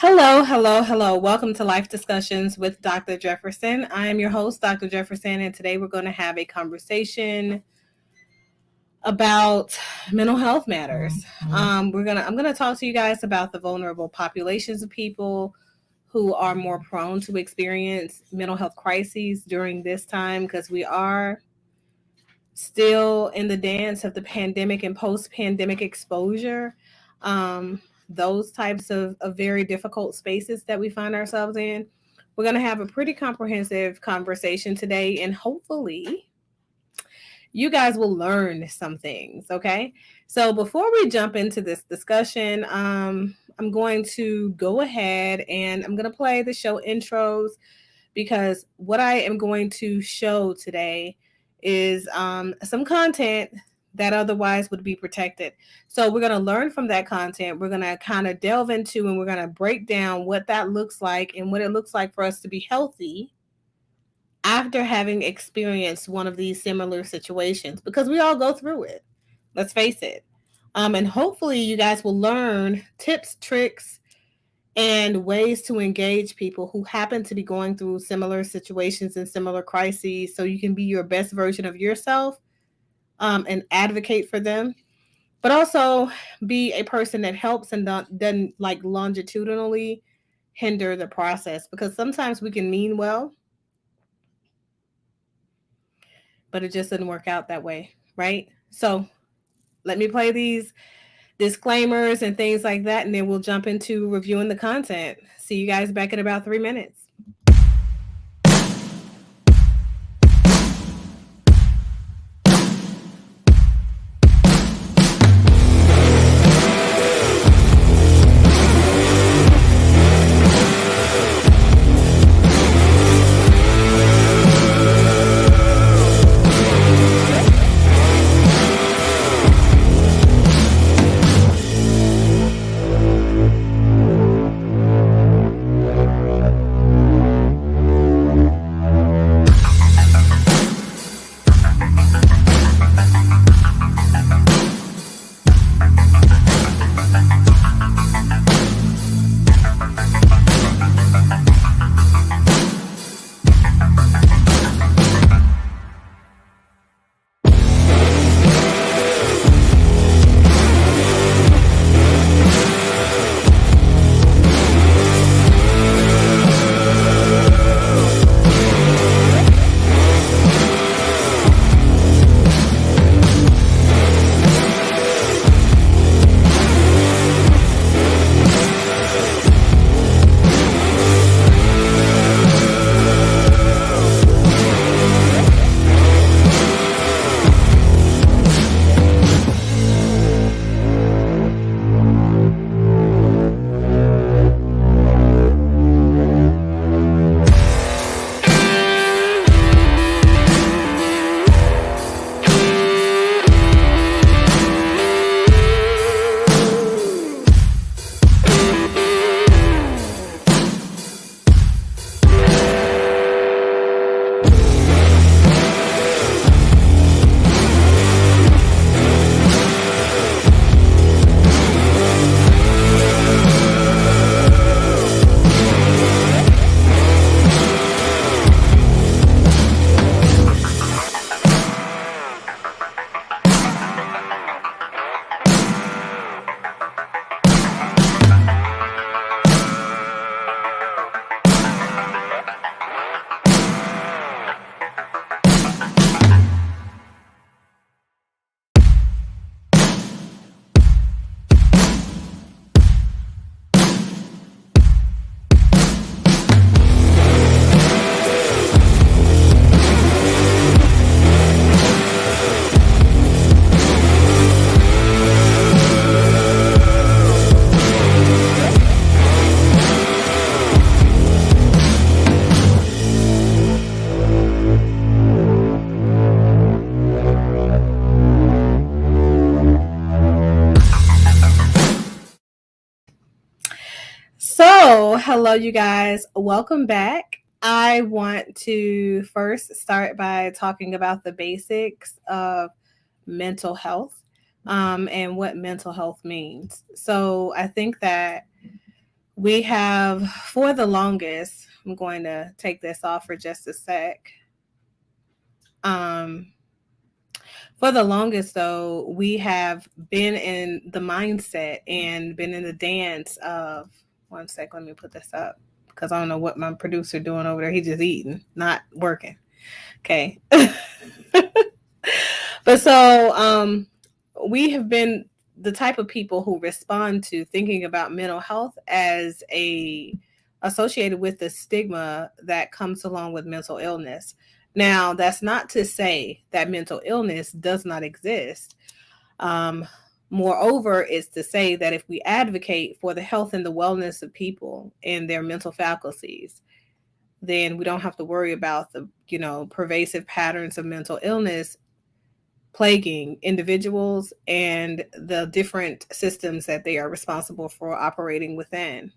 Hello, hello, hello. Welcome to Life Discussions with Dr. Jefferson. I am your host, Dr. Jefferson, and today we're going to have a conversation about mental health matters. I'm gonna talk to you guys about the vulnerable populations of people who are more prone to experience mental health crises during this time because we are still in the dance of the pandemic and post-pandemic exposure. Um, those types of very difficult spaces that we find ourselves in. We're going to have a pretty comprehensive conversation today, and hopefully, you guys will learn some things. Okay. So, before we jump into this discussion, I'm going to go ahead and I'm going to play the show intros because what I am going to show today is some content that otherwise would be protected. So we're going to learn from that content. We're going to kind of delve into and we're going to break down what that looks like and what it looks like for us to be healthy after having experienced one of these similar situations because we all go through it. Let's face it. And hopefully you guys will learn tips, tricks, and ways to engage people who happen to be going through similar situations and similar crises so you can be your best version of yourself and advocate for them, but also be a person that helps and doesn't like longitudinally hinder the process because sometimes we can mean well, but it just doesn't work out that way, right? So let me play these disclaimers and things like that, and then we'll jump into reviewing the content. See you guys back in about 3 minutes. So, hello, you guys. Welcome back. I want to first start by talking about the basics of mental health and what mental health means. So, I think that We have, for the longest, I'm going to take this off for just a sec. For the longest, though, we have been in the mindset and been in the dance of, one sec, let me put this up because I don't know what my producer doing over there. He just eating, not working. Okay. But so we have been the type of people who respond to thinking about mental health as associated with the stigma that comes along with mental illness. Now, that's not to say that mental illness does not exist. Moreover, it's to say that if we advocate for the health and the wellness of people and their mental faculties, then we don't have to worry about the, pervasive patterns of mental illness plaguing individuals and the different systems that they are responsible for operating within.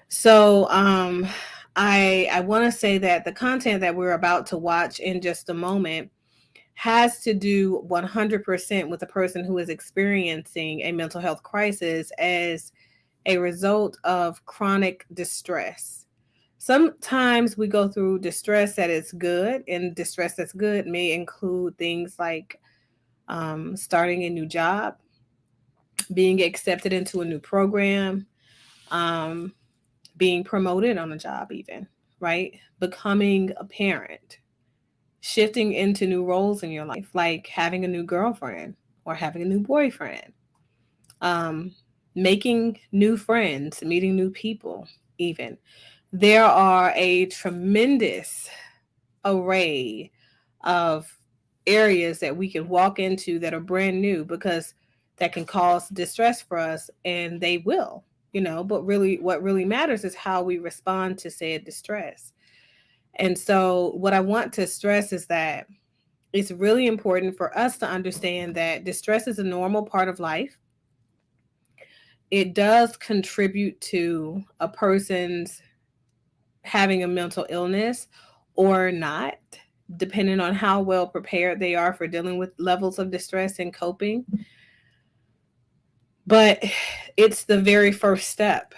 So I want to say that the content that we're about to watch in just a moment has to do 100% with a person who is experiencing a mental health crisis as a result of chronic distress. Sometimes we go through distress that is good, and distress that's good may include things like starting a new job, being accepted into a new program, being promoted on a job even, right? Becoming a parent, shifting into new roles in your life, like having a new girlfriend or having a new boyfriend, making new friends, meeting new people even. There are a tremendous array of areas that we can walk into that are brand new because that can cause distress for us, and they will, but really what really matters is how we respond to said distress. And so what I want to stress is that it's really important for us to understand that distress is a normal part of life. It does contribute to a person's having a mental illness or not, depending on how well prepared they are for dealing with levels of distress and coping. But it's the very first step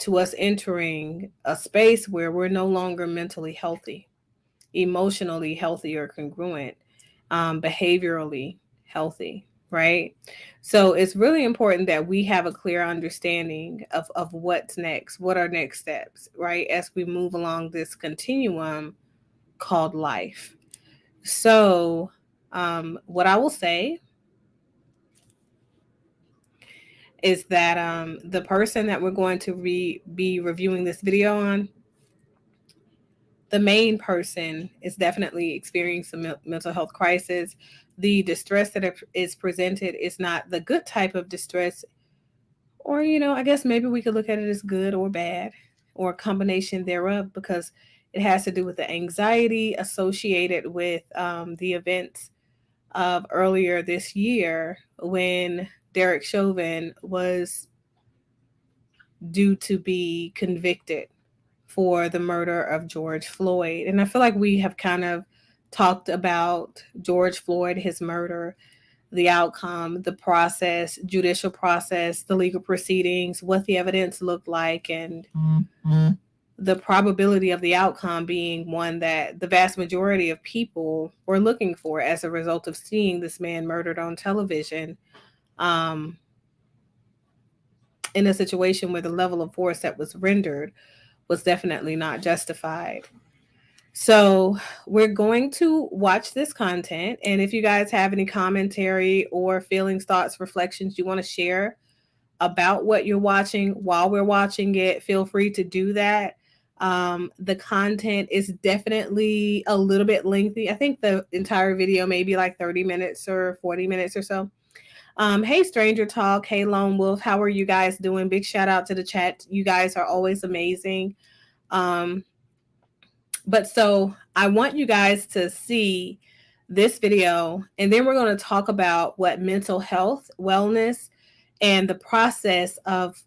to us entering a space where we're no longer mentally healthy, emotionally healthy or congruent, behaviorally healthy, right? So it's really important that we have a clear understanding of what's next, what are next steps, right? As we move along this continuum called life. So what I will say is that the person that we're going to be reviewing this video on, the main person is definitely experiencing a mental health crisis. The distress that is presented is not the good type of distress, or, I guess maybe we could look at it as good or bad or a combination thereof, because it has to do with the anxiety associated with the events of earlier this year when Derek Chauvin was due to be convicted for the murder of George Floyd. And I feel like we have kind of talked about George Floyd, his murder, the outcome, the process, judicial process, the legal proceedings, what the evidence looked like, and the probability of the outcome being one that the vast majority of people were looking for as a result of seeing this man murdered on television, in a situation where the level of force that was rendered was definitely not justified. So we're going to watch this content. And if you guys have any commentary or feelings, thoughts, reflections you want to share about what you're watching while we're watching it, feel free to do that. The content is definitely a little bit lengthy. I think the entire video may be like 30 minutes or 40 minutes or so. Hey, Stranger Talk. Hey, Lone Wolf. How are you guys doing? Big shout out to the chat. You guys are always amazing. But so I want you guys to see this video, and then we're going to talk about what mental health, wellness, and the process of,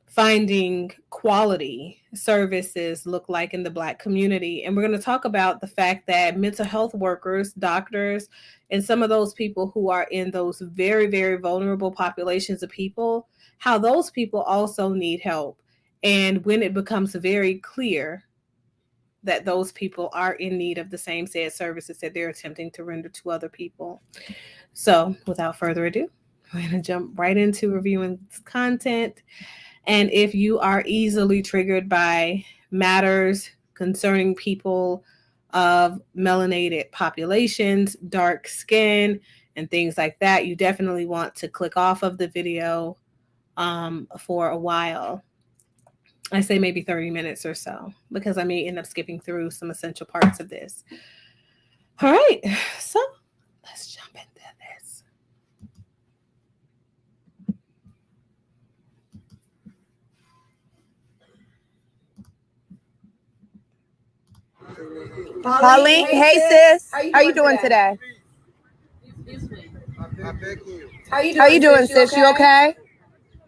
finding quality services look like in the Black community. And we're going to talk about the fact that mental health workers, doctors, and some of those people who are in those very, very vulnerable populations of people how those people also need help. And when it becomes very clear that those people are in need of the same said services that they're attempting to render to other people. So, without further ado, we're going to jump right into reviewing content. And if you are easily triggered by matters concerning people of melanated populations, dark skin, and things like that, you definitely want to click off of the video for a while. I say maybe 30 minutes or so, because I may end up skipping through some essential parts of this. All right, so let's jump into this. Pauline, hey sis, how you doing today? How you doing, sis? You okay?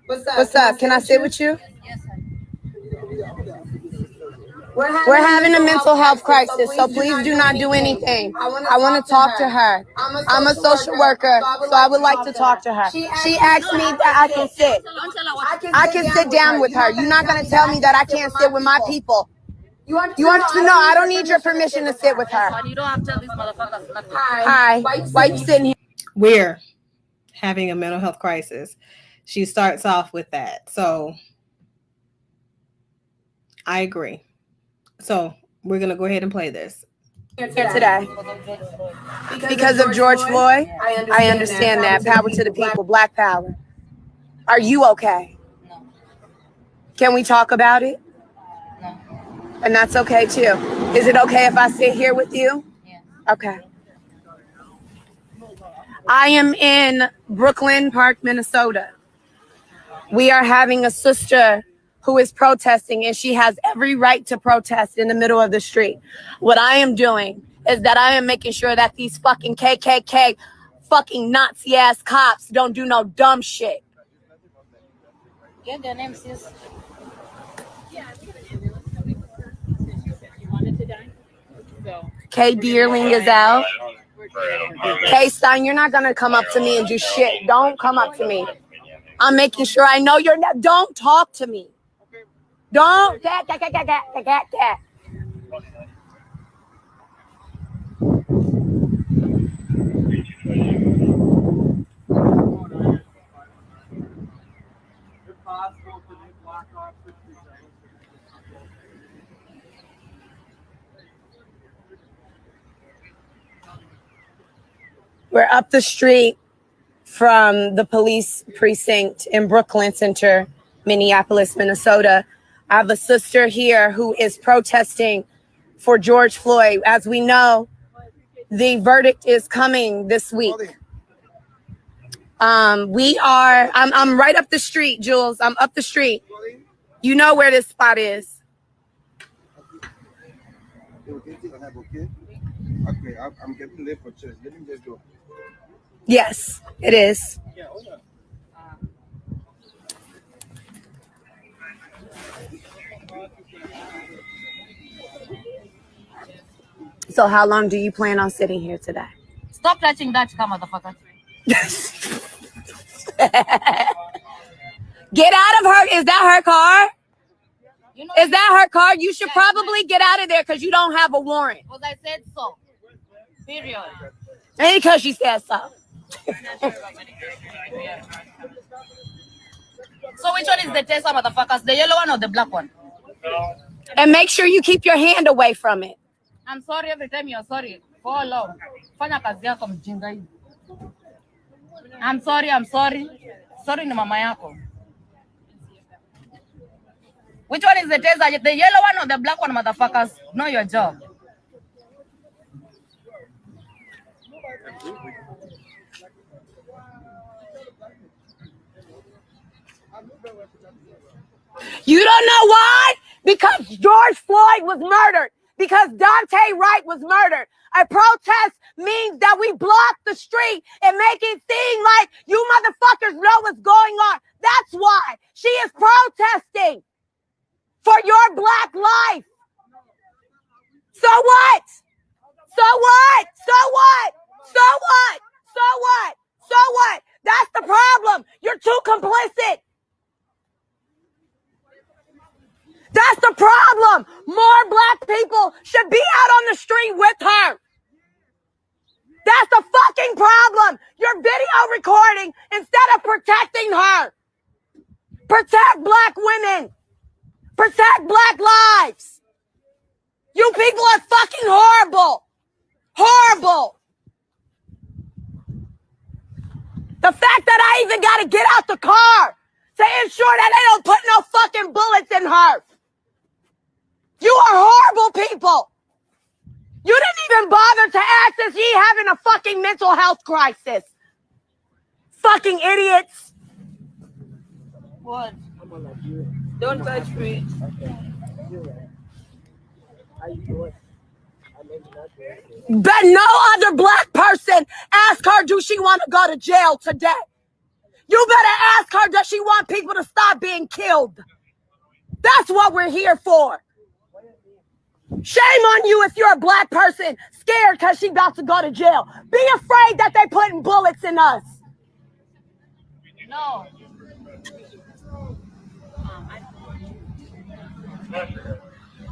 What's up? Can I sit with you? We're having a mental health crisis, so please do not do anything. I want to talk to her. I'm a social worker, so I would like to talk to her. She asked me that I can sit. I can sit down with her. You're not going to tell me that I can't sit with my people. You want to know? I don't need your permission to sit with her. You don't have to tell these motherfuckers nothing. Hi. Why you sitting here? We're having a mental health crisis. She starts off with that. So I agree. So we're going to go ahead and play this. Here today. Because of George Floyd? I understand that. Power to the people. Black power. Are you okay? No. Can we talk about it? No. And that's okay too. Is it okay if I sit here with you? Yeah. Okay. I am in Brooklyn Park, Minnesota. We are having a sister who is protesting, and she has every right to protest in the middle of the street. What I am doing is that I am making sure that these fucking KKK fucking Nazi ass cops don't do no dumb shit. Get their names, sis. Kay Deerling is out. Kay Stein, you're not gonna come up to me and do shit. Don't come up to me. I'm making sure I know you're not. Don't talk to me. Don't. We're up the street from the police precinct in Brooklyn Center, Minneapolis, Minnesota. I have a sister here who is protesting for George Floyd. As we know, the verdict is coming this week. I'm right up the street, Jules. I'm up the street. You know where this spot is. Okay, I'm getting late for church. Let me just go. Yes, it is. So how long do you plan on sitting here today? Stop touching that car, motherfucker. Get out of her. Is that her car? You know, Is that her car? You should probably get out of there because you don't have a warrant. because I said so. Period. And because she said so. So which one is the Tesla, motherfuckers? The yellow one or the black one? And make sure you keep your hand away from it. I'm sorry every time you're sorry. For long. Fanya kazi yako mjinga hii. I'm sorry. Sorry ni mama yako. Which one is the Tesla? The yellow one or the black one, motherfuckers? Know your job. You don't know why? Because George Floyd was murdered. Because Dante Wright was murdered. A protest means that we block the street and make it seem like you motherfuckers know what's going on. That's why she is protesting for your black life. So what? So what? So what? So what? So what? So what? That's the problem. You're too complicit. That's the problem. More black people should be out on the street with her. That's the fucking problem. You're video recording instead of protecting her. Protect black women. Protect black lives. You people are fucking horrible. Horrible. The fact that I even got to get out the car to ensure that they don't put no fucking bullets in her. You are horrible people. You didn't even bother to ask if she having a fucking mental health crisis. Fucking idiots. What? Don't touch me. But no other black person ask her, do she want to go to jail today? You better ask her, does she want people to stop being killed? That's what we're here for. Shame on you if you're a black person scared because she about to go to jail. Be afraid that they putting bullets in us. No.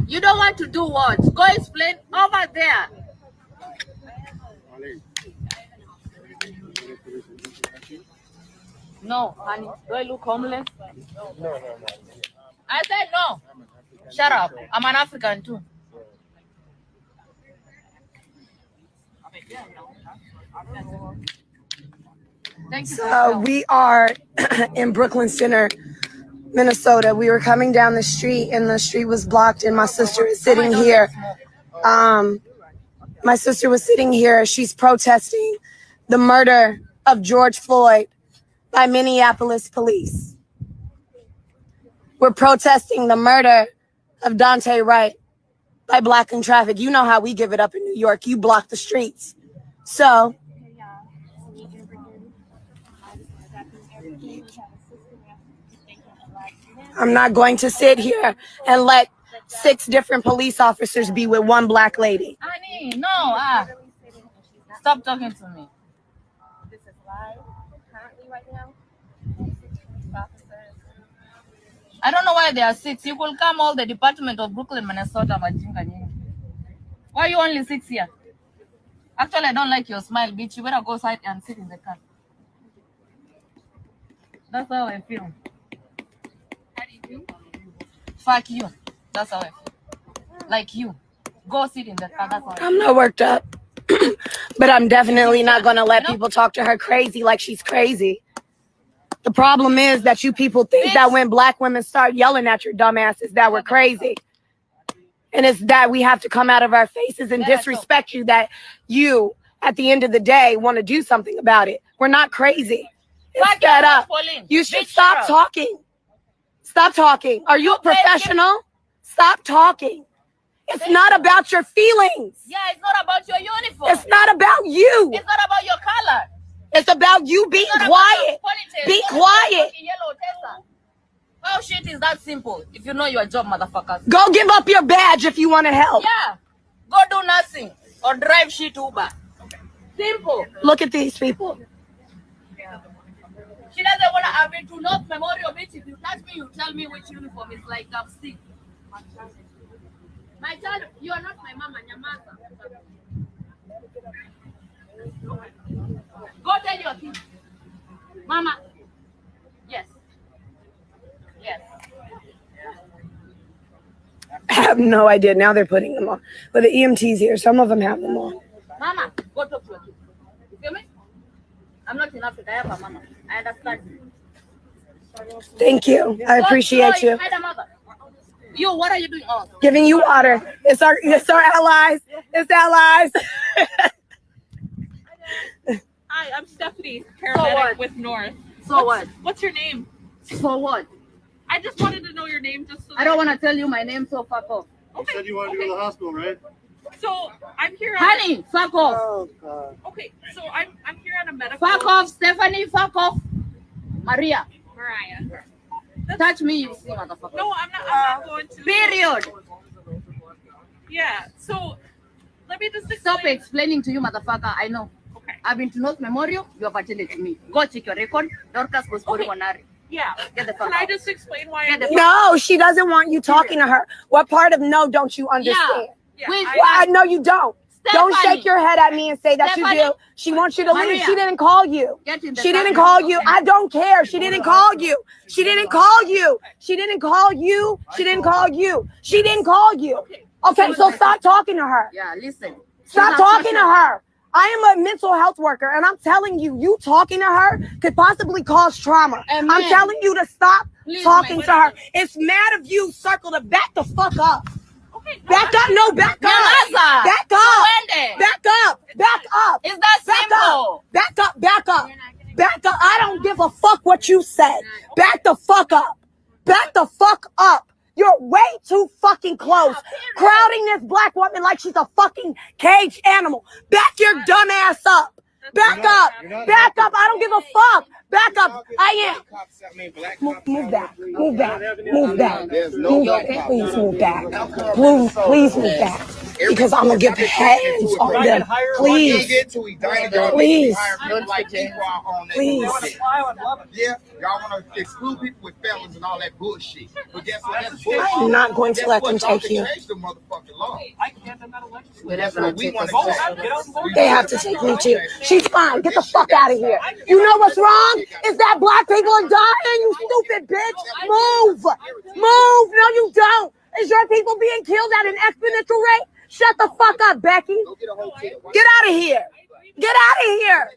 You don't want to do what? Go explain over there. No, honey. Do I look homeless? No. I said no. Shut up. I'm an African too. Thank you. So we are in Brooklyn Center, Minnesota. We were coming down the street and the street was blocked and my sister is sitting here. My sister was sitting here. She's protesting the murder of George Floyd by Minneapolis police. We're protesting the murder of Dante Wright by blocking traffic. You know how we give it up in New York. You block the streets. So I'm not going to sit here and let 6 different police officers be with one black lady. Honey, no. Stop talking to me. This is live currently right now. Officers. I don't know why there are 6. You could come all the Department of Brooklyn, Minnesota. Why are you only 6 here? Actually, I don't like your smile, bitch. You better go outside and sit in the car. That's how I feel. How do you feel? Fuck you. That's how I feel. Like you. Go sit in the car. That's how I feel. I'm not worked up, but I'm definitely not going to let people talk to her crazy like she's crazy. The problem is that you people think that when black women start yelling at your dumbasses that we're crazy. And it's that we have to come out of our faces and disrespect you, that you, at the end of the day, want to do something about it. We're not crazy. It's that up. You should stop talking. Stop talking. Are you a professional? Stop talking. It's not about your feelings. Yeah, it's not about your uniform. It's not about you. It's not about your color. It's about you being quiet. Be quiet. Oh shit, is that simple? If you know your job, motherfuckers. Go give up your badge if you want to help. Yeah. Go do nothing. Or drive shit Uber. Simple. Look at these people. She doesn't want to have it to North Memorial, bitch. If you touch me, you tell me which uniform is like I'm sick. My child, you are not my mama, your mother. Go tell your kids. Mama. Yes. Yes. I have no idea. Now they're putting them on. But the EMT's here. Some of them have them on. Mama, go talk to your kids. You feel me? I'm not in Africa. I have a mama. I understand. Thank you. I appreciate you. You, what are you doing? Oh. Giving you water. It's our allies. It's allies. Hi, I'm Stephanie, paramedic with North. What's your name? So what? I just wanted to know your name just so I don't want to tell you my name, so fuck off. Okay. You said you wanted to go to the hospital, right? So I'm here on Honey, fuck off. Oh, God. Okay, so I'm here on a medical. Fuck off, Stephanie, fuck off. Maria, Mariah. touch me, you see, motherfucker. No, I'm not going to. Period. Yeah, so let me just Stop explain. explaining to you, motherfucker. I know. Okay. I've been to North Memorial. You have attended to me. Go check your record. Dorcas was Okay. Wanari. Yeah. Get the fuck Can I out. just explain why I'm No, she doesn't want you talking to her. What part of no don't you understand? yeah, Wait, Well, I know you don't. Don't Stephanie. shake your head at me and say that you Stephanie. do. She wants you to leave. Maria. She didn't call you. Get in the She car. didn't call you. I don't care. She didn't call you. She didn't call you. She didn't call you. She didn't call you. She didn't call you. Okay, so stop talking to her. Yeah, listen. Stop talking to her. I am a mental health worker, and I'm telling you, you talking to her could possibly cause trauma. Amen. I'm telling you to stop Please, talking my to her. It's mad of you, circle to back the fuck up. Back up, no, back up. Nyamaza. Back up. Tuende. Back up. Back up. Is that Back simple? up. Back up. Back up. Back up. I don't give a fuck what you said. Back the fuck up. Back the fuck up. You're way too fucking close. Crowding this black woman like she's a fucking caged animal. Back your dumb ass up. Back up. Back up. I don't give a fuck. Back up. I am. Move back. Move back. Move back. Move back. Please move back. Please move back. Because I'm going to get hands on them. Please. Please. Please. Yeah, y'all want to exclude people with felons and all that bullshit. But guess what? That's bullshit. I'm not going to let them take you. Change the motherfucking law. That's what We want to They have to take me too. She's fine. Get the fuck out of here. You know what's wrong? Is that black people are dying, you stupid bitch. Move. Move. No, you don't. Is your people being killed at an exponential rate? Shut the fuck up, Becky. Get out of here. Get out of here.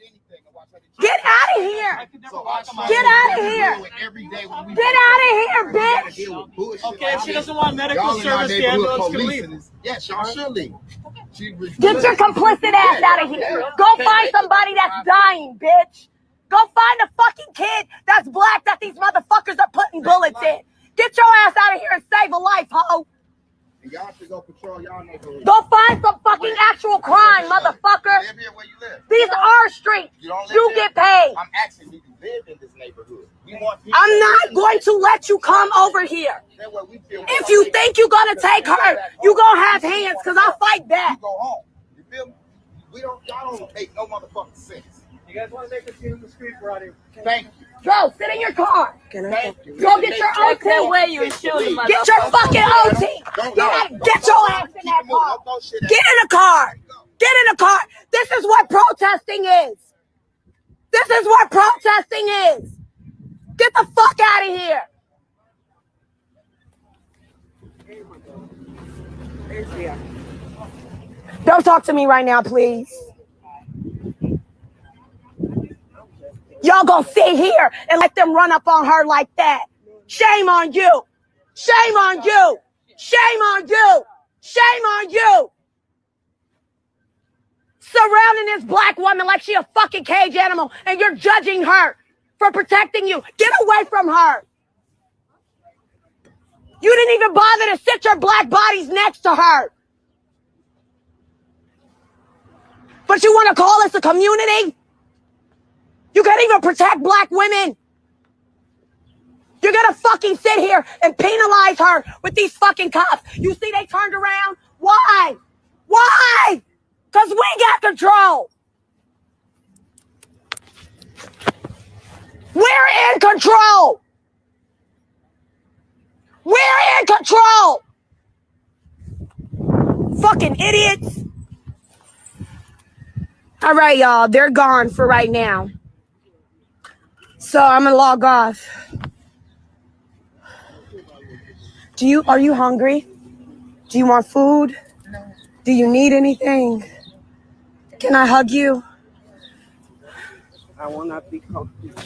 Get out of here. Get out of here. Get out of here, bitch. Okay, if she doesn't want medical service, the ambulance can leave. Yes, y'all should leave. Get your complicit ass out of here. Go find somebody that's dying, bitch. Go find a fucking kid that's black that these motherfuckers are putting bullets in. Get your ass out of here and save a life, ho. Y'all should go patrol y'all neighborhood. Go find some fucking actual crime, motherfucker. Live here where you live. These are streets. You get paid. I'm asking you to live in this neighborhood. We want people. I'm not going to let you come over here. If you think you're gonna take her, you gonna have hands, cause I'll fight back. You go home. You feel me? Y'all don't take no motherfucking sense. You guys want to make a scene in the street? We're out here. Thank you. Go, sit in your car. Thank you. Go get your OT. Get your fucking OT. Get your ass in that car. Get in the car. Get in the car. This is what protesting is. This is what protesting is. Get the fuck out of here. Don't talk to me right now, please. Y'all gonna sit here and let them run up on her like that. Shame on you. Shame on you. Shame on you. Shame on you. Surrounding this black woman like she a fucking cage animal and you're judging her for protecting you. Get away from her. You didn't even bother to sit your black bodies next to her. But you want to call us a community? You can't even protect black women. You're gonna fucking sit here and penalize her with these fucking cops. You see they turned around? Why? Why? Because we got control. We're in control. We're in control. Fucking idiots. All right, y'all. They're gone for right now. So I'm gonna log off. Are you hungry? Do you want food? No. Do you need anything? Can I hug you? I will not be comfortable.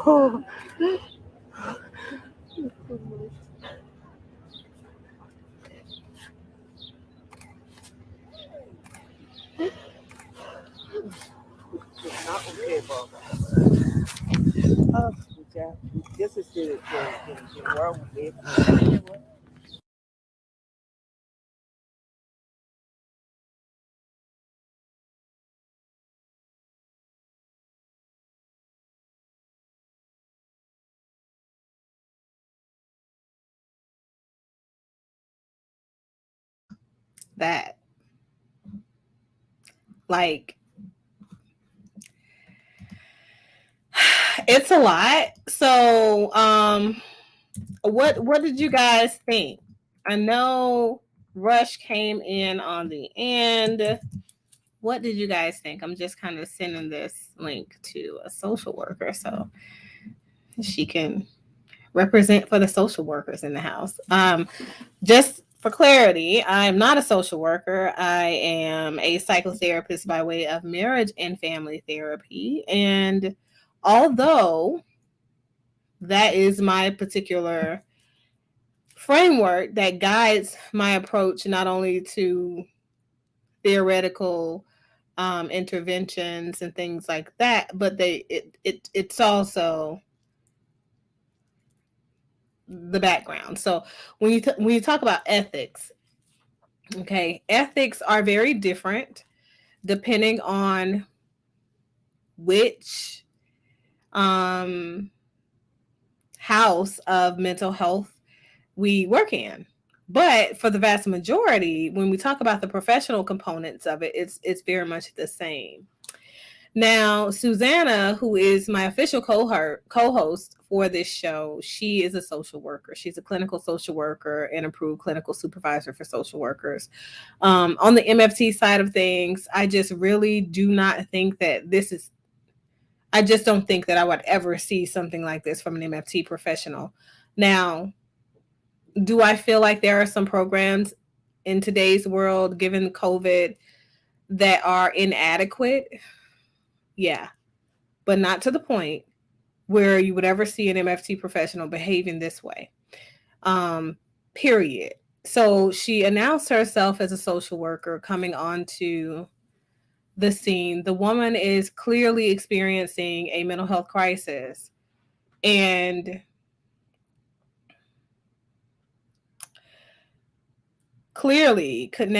Oh. Not okay, Bob. This is the world. that. Like, it's a lot. So, what did you guys think? I know Rush came in on the end. What did you guys think? I'm just kind of sending this link to a social worker so she can represent for the social workers in the house. Just for clarity, I'm not a social worker. I am a psychotherapist by way of marriage and family therapy. And although that is my particular framework that guides my approach not only to theoretical interventions and things like that, but it's also the background. So when you talk about ethics, okay, ethics are very different depending on which house of mental health we work in. But for the vast majority, when we talk about the professional components of it, it's very much the same. Now, Susanna, who is my official co-host for this show, she is a social worker. She's a clinical social worker and approved clinical supervisor for social workers. On the MFT side of things, I just really do not think that I just don't think that I would ever see something like this from an MFT professional. Now, do I feel like there are some programs in today's world, given COVID, that are inadequate? Yeah, but not to the point where you would ever see an MFT professional behaving this way. Period. So she announced herself as a social worker coming onto the scene. The woman is clearly experiencing a mental health crisis and clearly could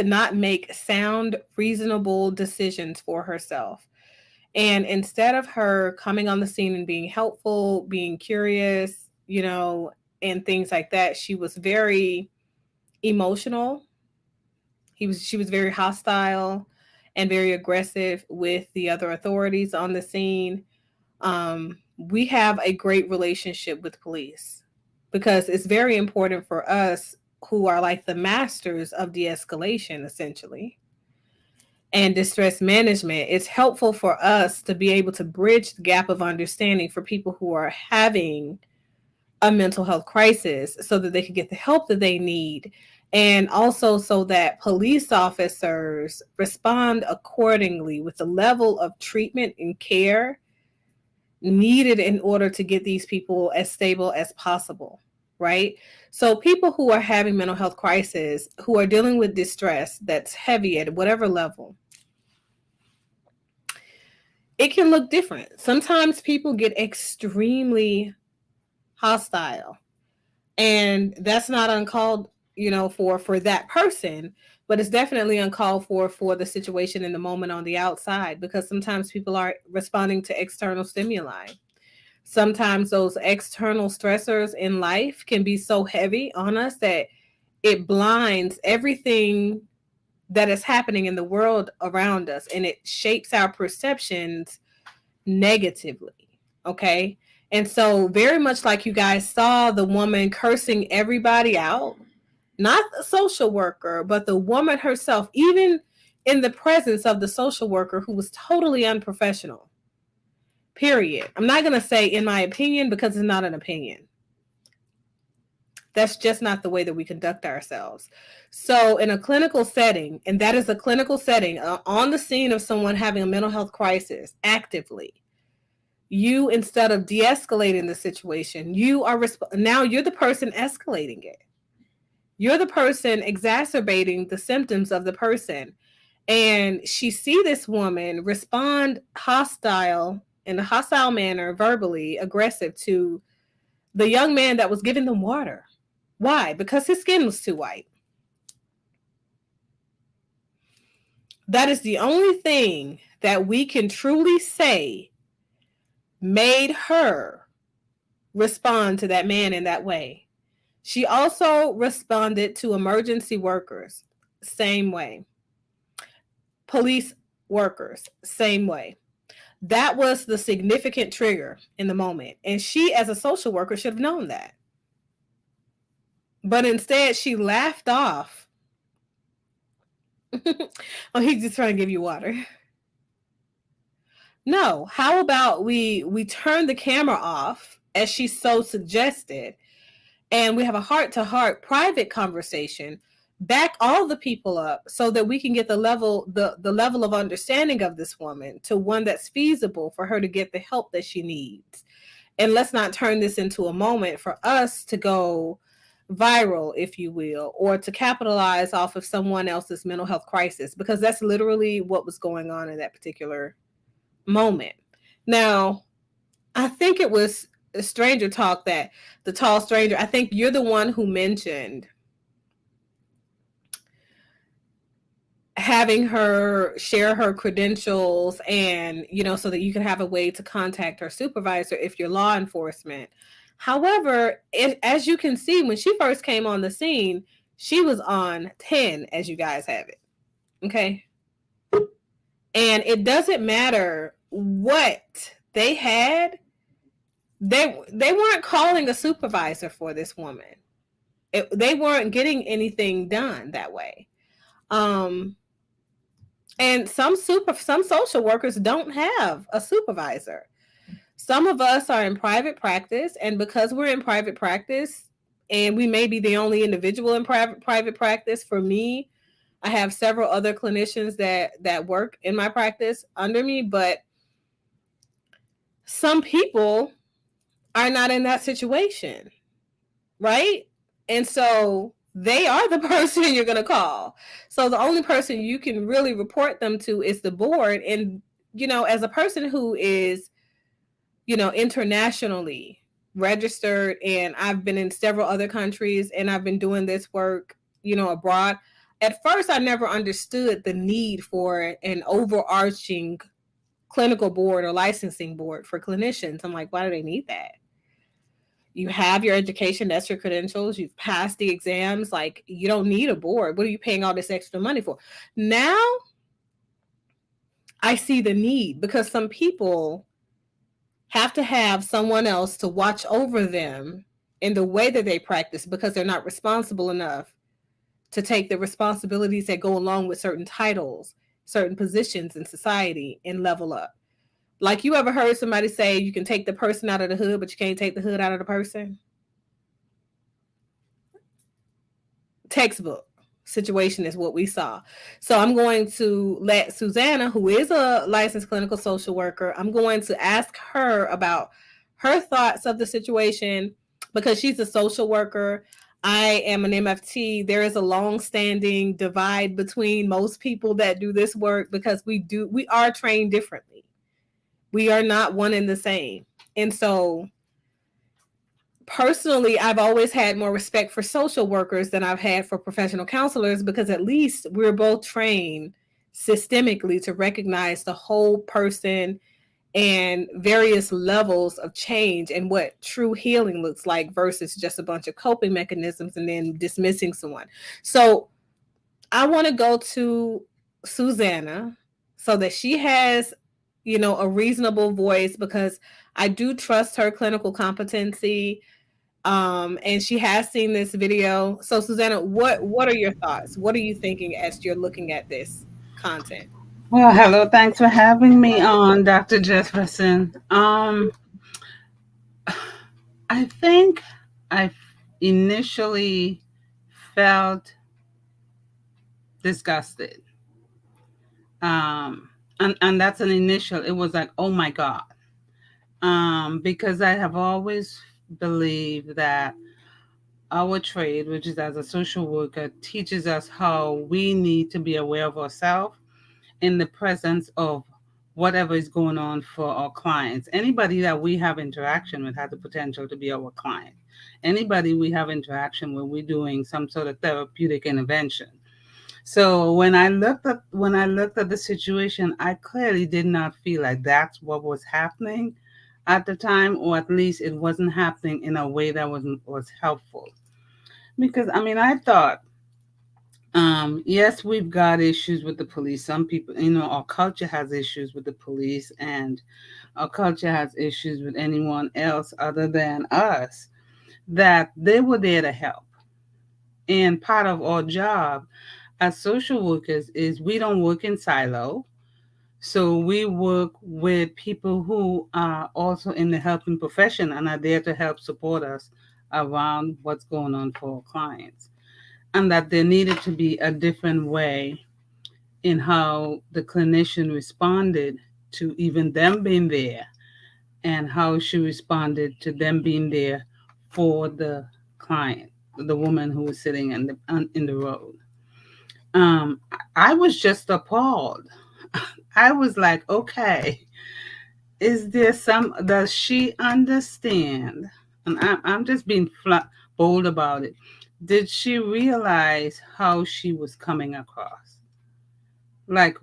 not make sound, reasonable decisions for herself. And instead of her coming on the scene and being helpful, being curious, and things like that, she was very emotional. She was very hostile and very aggressive with the other authorities on the scene. We have a great relationship with police because it's very important for us who are like the masters of de-escalation, essentially, and distress management. It's helpful for us to be able to bridge the gap of understanding for people who are having a mental health crisis so that they can get the help that they need. And also so that police officers respond accordingly with the level of treatment and care needed in order to get these people as stable as possible, right? So people who are having mental health crisis, who are dealing with distress that's heavy at whatever level, it can look different. Sometimes people get extremely hostile, and that's not uncalled, for that person, but it's definitely uncalled for the situation in the moment on the outside, because sometimes people are responding to external stimuli. Sometimes those external stressors in life can be so heavy on us that it blinds everything that is happening in the world around us, and it shapes our perceptions negatively. Okay. And so very much like you guys saw the woman cursing everybody out, not the social worker, but the woman herself, even in the presence of the social worker, who was totally unprofessional. Period. I'm not going to say in my opinion, because it's not an opinion. That's just not the way that we conduct ourselves. So in a clinical setting, and that is a clinical setting, on the scene of someone having a mental health crisis actively, you, instead of de-escalating the situation, now you're the person escalating it. You're the person exacerbating the symptoms of the person. And she see this woman respond in a hostile manner, verbally aggressive, to the young man that was giving them water. Why? Because his skin was too white. That is the only thing that we can truly say made her respond to that man in that way. She also responded to emergency workers. same way. Police workers, same way. That was the significant trigger in the moment. And she, as a social worker, should have known that. But instead, she laughed off. Oh, he's just trying to give you water. No, how about we turn the camera off, as she so suggested, and we have a heart-to-heart private conversation, back all the people up so that we can get the level of understanding of this woman to one that's feasible for her to get the help that she needs. And let's not turn this into a moment for us to go viral, if you will, or to capitalize off of someone else's mental health crisis, because that's literally what was going on in that particular moment. Now, I think it was a stranger talk, that the tall stranger, I think you're the one who mentioned having her share her credentials, and so that you can have a way to contact her supervisor if you're law enforcement. However, as you can see, when she first came on the scene, she was on 10, as you guys have it. Okay. And it doesn't matter what they had. They weren't calling a supervisor for this woman. They weren't getting anything done that way. And some social workers don't have a supervisor. Some of us are in private practice, and because we're in private practice, and we may be the only individual in private practice. For me, I have several other clinicians that work in my practice under me, but some people are not in that situation, right? And so they are the person you're going to call. So the only person you can really report them to is the board. And, as a person who is, internationally registered, and I've been in several other countries, and I've been doing this work, abroad. At first, I never understood the need for an overarching clinical board or licensing board for clinicians. I'm like, why do they need that? You have your education, that's your credentials, you've passed the exams, like, you don't need a board. What are you paying all this extra money for? Now, I see the need, because some people have to have someone else to watch over them in the way that they practice, because they're not responsible enough to take the responsibilities that go along with certain titles, certain positions in society, and level up. Like, you ever heard somebody say you can take the person out of the hood, but you can't take the hood out of the person? Textbook situation is what we saw. So I'm going to let Susanna, who is a licensed clinical social worker, I'm going to ask her about her thoughts of the situation, because she's a social worker. I am an MFT. There is a long-standing divide between most people that do this work, because we are trained differently. We are not one and the same. And so personally, I've always had more respect for social workers than I've had for professional counselors, because at least we're both trained systemically to recognize the whole person and various levels of change and what true healing looks like, versus just a bunch of coping mechanisms and then dismissing someone. So I want to go to Susanna so that she has a reasonable voice, because I do trust her clinical competency. And she has seen this video. So Susanna, what are your thoughts? What are you thinking as you're looking at this content? Well, hello. Thanks for having me on, Dr. Jefferson. I think I initially felt disgusted. And that's an initial. It was like, oh my God. Because I have always believed that our trade, which is as a social worker, teaches us how we need to be aware of ourselves in the presence of whatever is going on for our clients. Anybody that we have interaction with has the potential to be our client. Anybody we have interaction with, we're doing some sort of therapeutic intervention. So when I looked at the situation, I clearly did not feel like that's what was happening at the time, or at least it wasn't happening in a way that was helpful. Because I thought Yes, we've got issues with the police. Some people, our culture has issues with the police, and our culture has issues with anyone else other than us, that they were there to help. And part of our job as social workers is we don't work in silo. So we work with people who are also in the helping profession and are there to help support us around what's going on for our clients. And that there needed to be a different way in how the clinician responded to even them being there, and how she responded to them being there for the client, the woman who was sitting in the road. I was just appalled. I was like, okay, does she understand? And I'm just being bold about it. Did she realize how she was coming across? Like,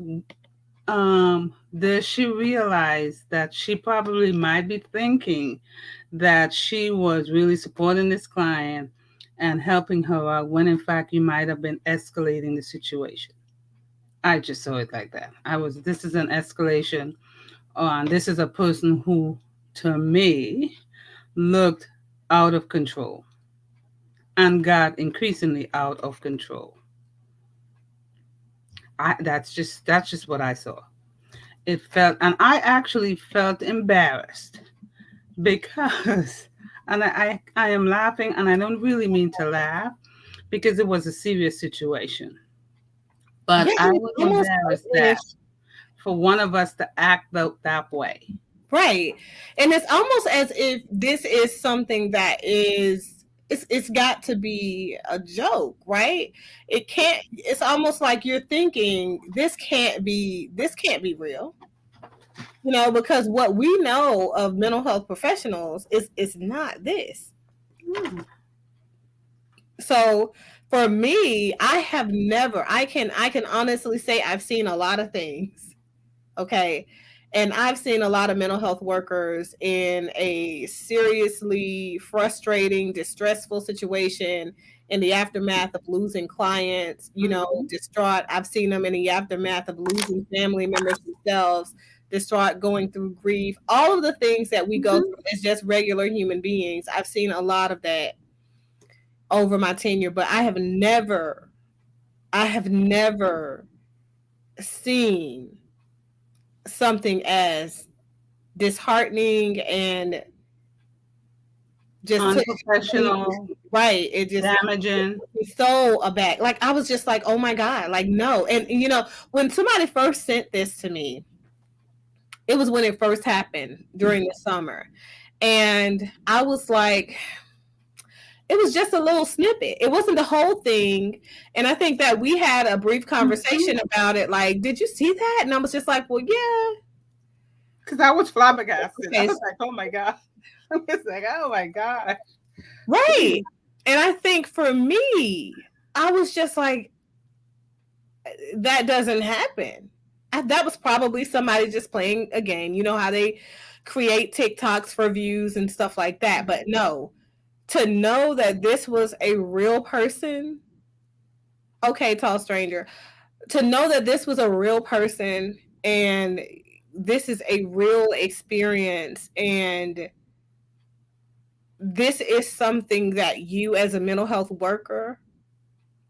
does she realize that she probably might be thinking that she was really supporting this client and helping her out, when in fact you might have been escalating the situation? I just saw it like that. This is an escalation. And this is a person who, to me, looked out of control and got increasingly out of control. That's just what I saw. And I actually felt embarrassed because, and I am laughing, and I don't really mean to laugh, because it was a serious situation. But Yeah, I it's was almost embarrassed as if, that for one of us to act that way. right. And it's almost as if this is something that it's got to be a joke, right? It's almost like you're thinking this can't be real. Because what we know of mental health professionals is not this. So for me, I can honestly say I've seen a lot of things. Okay. And I've seen a lot of mental health workers in a seriously frustrating, distressful situation in the aftermath of losing clients, distraught. I've seen them in the aftermath of losing family members themselves, distraught, going through grief, all of the things that we go through as just regular human beings. I've seen a lot of that over my tenure, but I have never seen something as disheartening and just unprofessional, right. It just damaging. so aback. Like I was just like, oh my God, like no. And when somebody first sent this to me, it was when it first happened during the summer. And I was like, it was just a little snippet. It wasn't the whole thing. And I think that we had a brief conversation about it. Like, did you see that? And I was just like, well, yeah. Because I was flabbergasted. Okay. I was like, oh my God. I was like, oh my God. Right. And I think for me, I was just like, that doesn't happen. That was probably somebody just playing a game. You know how they create TikToks for views and stuff like that. But no, to know that this was a real person. Okay, tall stranger. To know that this was a real person and this is a real experience, and this is something that you as a mental health worker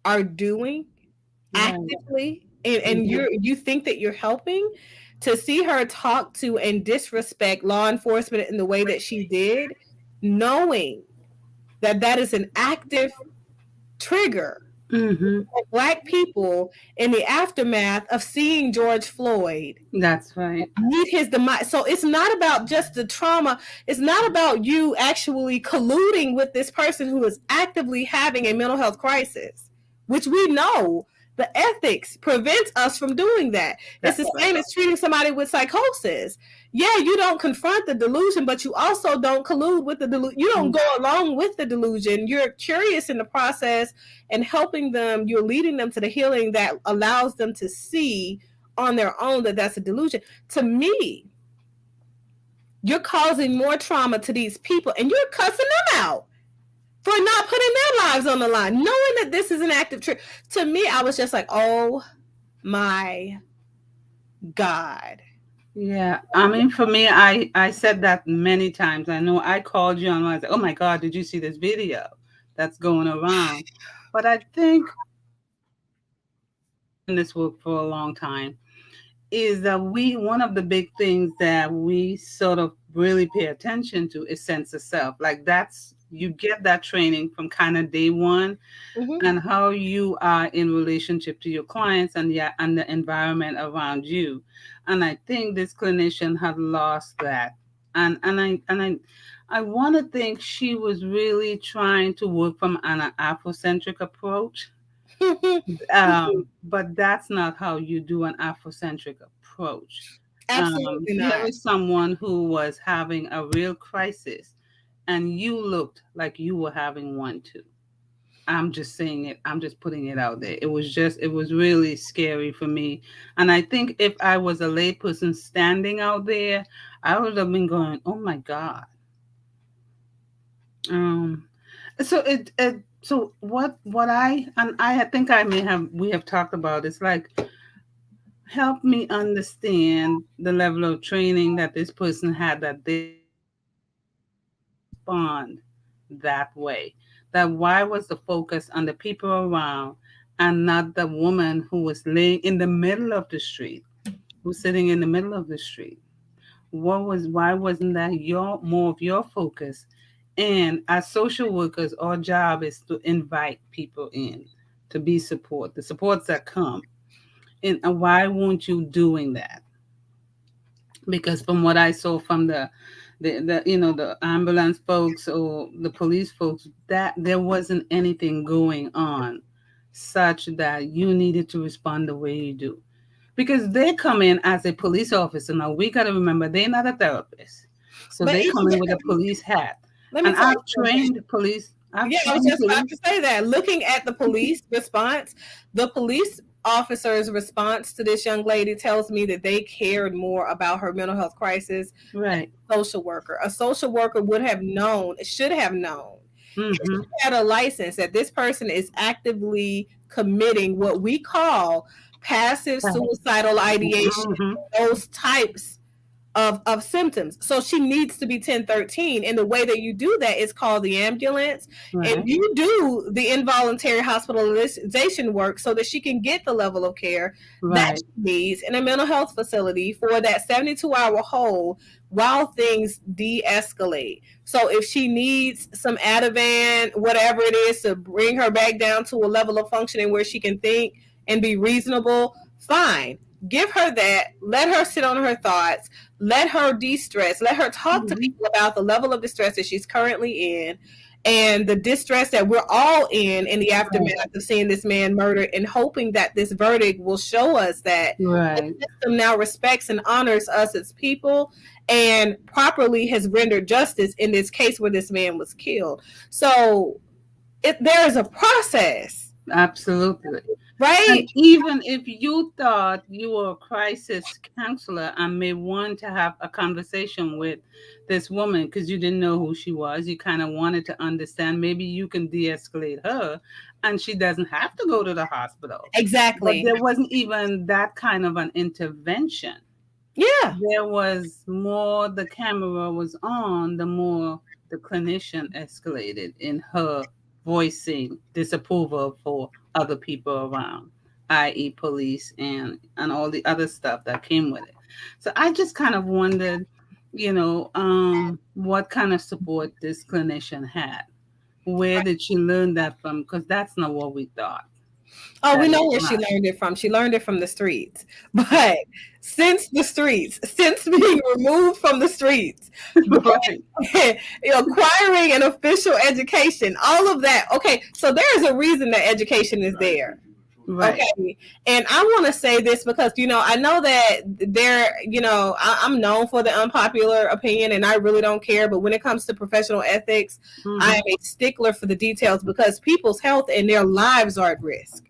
are doing actively, and you think that you're helping, to see her talk to and disrespect law enforcement in the way that she did, knowing that is an active trigger for Black people in the aftermath of seeing George Floyd. That's right. Meet his demise. So it's not about just the trauma. It's not about you actually colluding with this person who is actively having a mental health crisis, which we know the ethics prevents us from doing that. It's the same as treating somebody with psychosis. Yeah, you don't confront the delusion, but you also don't collude with the delusion. You don't go along with the delusion. You're curious in the process and helping them. You're leading them to the healing that allows them to see on their own that that's a delusion. To me, you're causing more trauma to these people, and you're cussing them out for are not putting their lives on the line, knowing that this is an active treatment. To me, I was just like, oh my God. Yeah, I mean, for me, I said that many times. I know I called you and I said, "Oh my God, did you see this video that's going around?" But I think in this work for a long time is that one of the big things that we sort of really pay attention to is sense of self. Like that's you get that training from kind of day one, and how you are in relationship to your clients and the environment around you. And I think this clinician had lost that. And I want to think she was really trying to work from an Afrocentric approach. But that's not how you do an Afrocentric approach. Absolutely Here not. is someone who was having a real crisis, and you looked like you were having one too. I'm just saying it. I'm just putting it out there. It was really scary for me. And I think if I was a layperson standing out there, I would have been going, oh my God. So I think we have talked about it's like, help me understand the level of training that this person had that they respond that way. That why was the focus on the people around and not the woman who was laying in the middle of the street, who's sitting in the middle of the street? Why wasn't that more of your focus? And as social workers, our job is to invite people in to be the supports that come. And why weren't you doing that? Because from what I saw from the ambulance folks or the police folks, that there wasn't anything going on such that you needed to respond the way you do. Because they come in as a police officer. Now we got to remember they're not a therapist, so But they even come in with a police hat. let me And tell I've you something. trained police. Yeah, I was just about to say that. Looking at the police response, the police officer's response to this young lady tells me that they cared more about her mental health crisis Right. than a social worker. A social worker would have known, should have known, if Mm-hmm. she had a license, that this person is actively committing what we call passive suicidal ideation, Mm-hmm. those types of symptoms. So she needs to be 1013. And the way that you do that is called the ambulance. Right. And you do the involuntary hospitalization work so that she can get the level of care that Right. she needs in a mental health facility for that 72-hour hold while things de-escalate. So if she needs some Ativan, whatever it is, to bring her back down to a level of functioning where she can think and be reasonable, fine. Give her that. Let her sit on her thoughts. Let her de-stress. Let her talk to people about the level of distress that she's currently in and the distress that we're all in the aftermath of seeing this man murdered, and hoping that this verdict will show us that Right. the system now respects and honors us as people and properly has rendered justice in this case where this man was killed. So there is a process. Absolutely. Right? And even if you thought you were a crisis counselor and may want to have a conversation with this woman because you didn't know who she was, you kind of wanted to understand, maybe you can de-escalate her and she doesn't have to go to the hospital. Exactly. But there wasn't even that kind of an intervention. Yeah. There was more, the camera was on, the more the clinician escalated in her voicing disapproval for other people around, i.e. police and all the other stuff that came with it. So I just kind of wondered, what kind of support this clinician had. Where did she learn that from? Because that's not what we thought. Oh, we know where she learned it from. She learned it from the streets. But since being removed from the streets, right. Acquiring an official education, all of that. Okay, so there is a reason that education is there. Right. Okay. And I want to say this because, I know that I'm known for the unpopular opinion and I really don't care. But when it comes to professional ethics, I am a stickler for the details because people's health and their lives are at risk.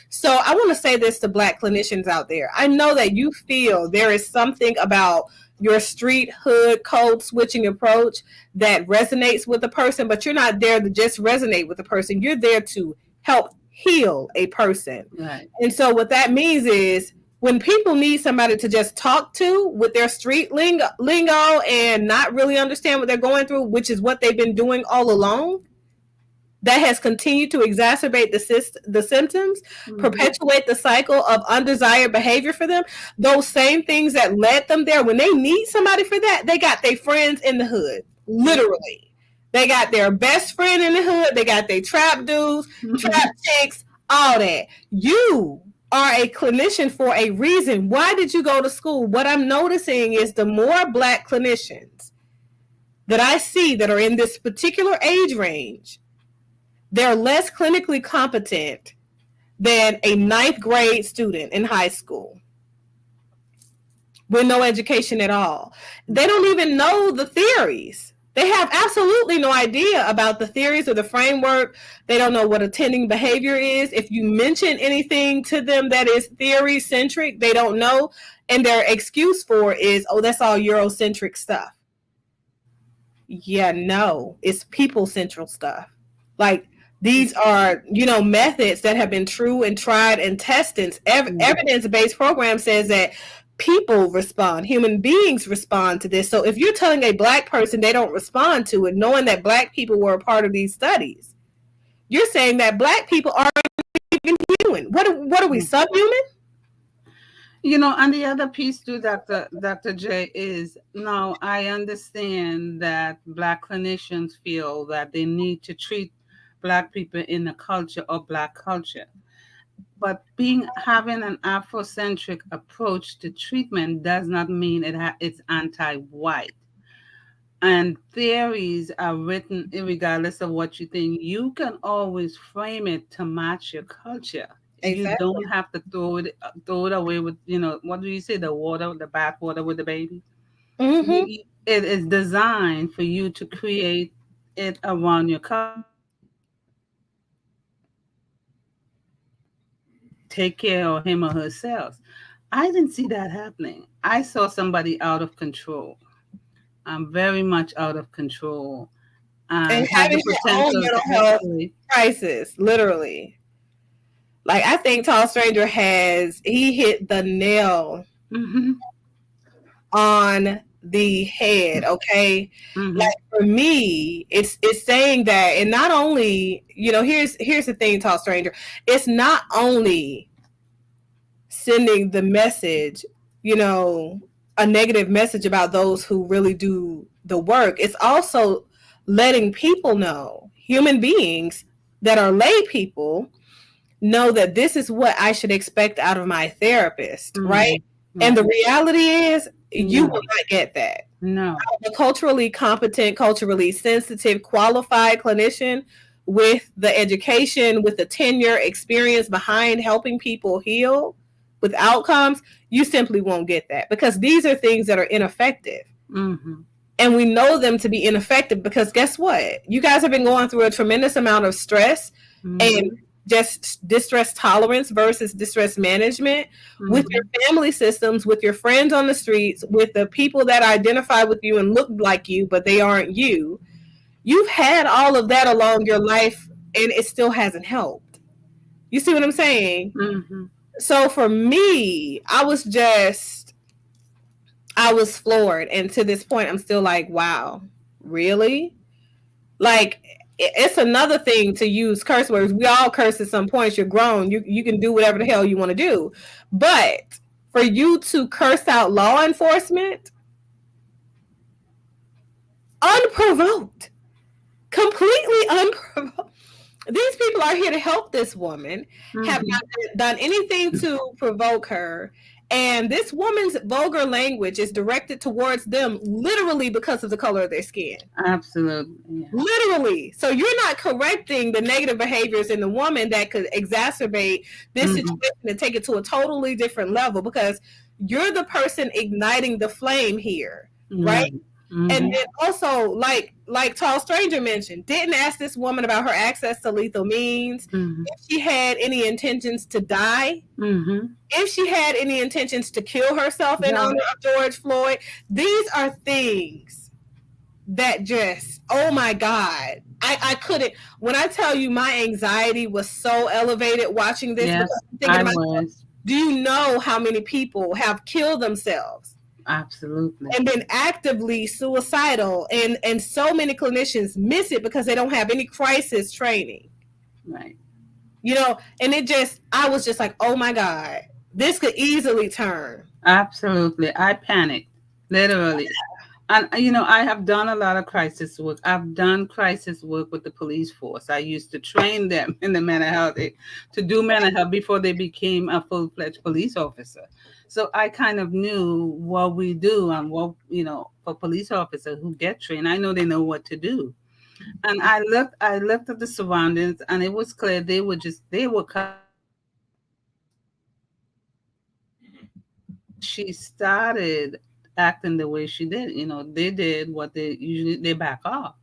So I want to say this to Black clinicians out there. I know that you feel there is something about your street hood code switching approach that resonates with the person, but you're not there to just resonate with the person. You're there to help heal a person. Right. And so what that means is when people need somebody to just talk to with their street lingo and not really understand what they're going through, which is what they've been doing all along, that has continued to exacerbate the symptoms, perpetuate the cycle of undesired behavior for them. Those same things that led them there, when they need somebody for that, they got their friends in the hood, literally. They got their best friend in the hood. They got their trap dudes, trap chicks, all that. You are a clinician for a reason. Why did you go to school? What I'm noticing is the more Black clinicians that I see that are in this particular age range, they're less clinically competent than a 9th grade student in high school with no education at all. They don't even know the theories. They have absolutely no idea about the theories or the framework. They don't know what attending behavior is. If you mention anything to them that is theory-centric, they don't know. And their excuse for it is, oh, that's all Eurocentric stuff. Yeah, no, it's people-central stuff. Like, these are, methods that have been true and tried and tested. Evidence-based program says that people respond, human beings respond to this. So if you're telling a Black person they don't respond to it, knowing that Black people were a part of these studies, you're saying that Black people aren't even human. What are we, subhuman? And the other piece too, Dr. J, is now I understand that Black clinicians feel that they need to treat Black people in the culture or Black culture. But having an Afrocentric approach to treatment does not mean it's anti-white. And theories are written regardless of what you think. You can always frame it to match your culture. Exactly. You don't have to throw it away with, what do you say, the bath water with the baby? Mm-hmm. It is designed for you to create it around your culture. Take care of him or herself. I didn't see that happening. I saw somebody out of control. Very much out of control. And having their own mental health crisis, literally. Like, I think Tall Stranger he hit the nail on the head, okay? Mm-hmm. Like, for me, it's saying that, and not only, here's the thing, Tall Stranger, it's not only sending the message, a negative message about those who really do the work. It's also letting people know, human beings that are lay people, know that this is what I should expect out of my therapist, right? And the reality is, you will not get that. No. A culturally competent, culturally sensitive, qualified clinician with the education, with the tenure, experience behind helping people heal with outcomes, you simply won't get that, because these are things that are ineffective. Mm-hmm. And we know them to be ineffective because guess what? You guys have been going through a tremendous amount of stress and just distress tolerance versus distress management with your family systems, with your friends on the streets, with the people that identify with you and look like you, but they aren't you. You've had all of that along your life and it still hasn't helped. You see what I'm saying? Mm-hmm. So for me, I was floored. And to this point, I'm still like, wow, really? Like, it's another thing to use curse words. We all curse at some point. You're grown. You can do whatever the hell you want to do. But for you to curse out law enforcement unprovoked, completely unprovoked. These people are here to help this woman, have not done anything to provoke her. And this woman's vulgar language is directed towards them literally because of the color of their skin. Absolutely. Yeah. Literally. So you're not correcting the negative behaviors in the woman that could exacerbate this situation and take it to a totally different level, because you're the person igniting the flame here, right? And Mm-hmm. then also, like Tall Stranger mentioned, didn't ask this woman about her access to lethal means, Mm-hmm. if she had any intentions to die, Mm-hmm. if she had any intentions to kill herself in Yeah. honor of George Floyd. These are things that just, oh my God. I couldn't, when I tell you my anxiety was so elevated watching this, Yes, because I'm thinking I to myself, was. do you know how many people have killed themselves Absolutely. and been actively suicidal? And so many clinicians miss it because they don't have any crisis training. Right. And I was just like, oh my God, this could easily turn. Absolutely. I panicked, literally. And I have done a lot of crisis work. I've done crisis work with the police force. I used to train them in the mental health to do mental health before they became a full-fledged police officer. So I kind of knew what we do and what, for police officers who get trained, I know they know what to do. And I looked at the surroundings, and it was clear they were she started acting the way she did. They did what they back off.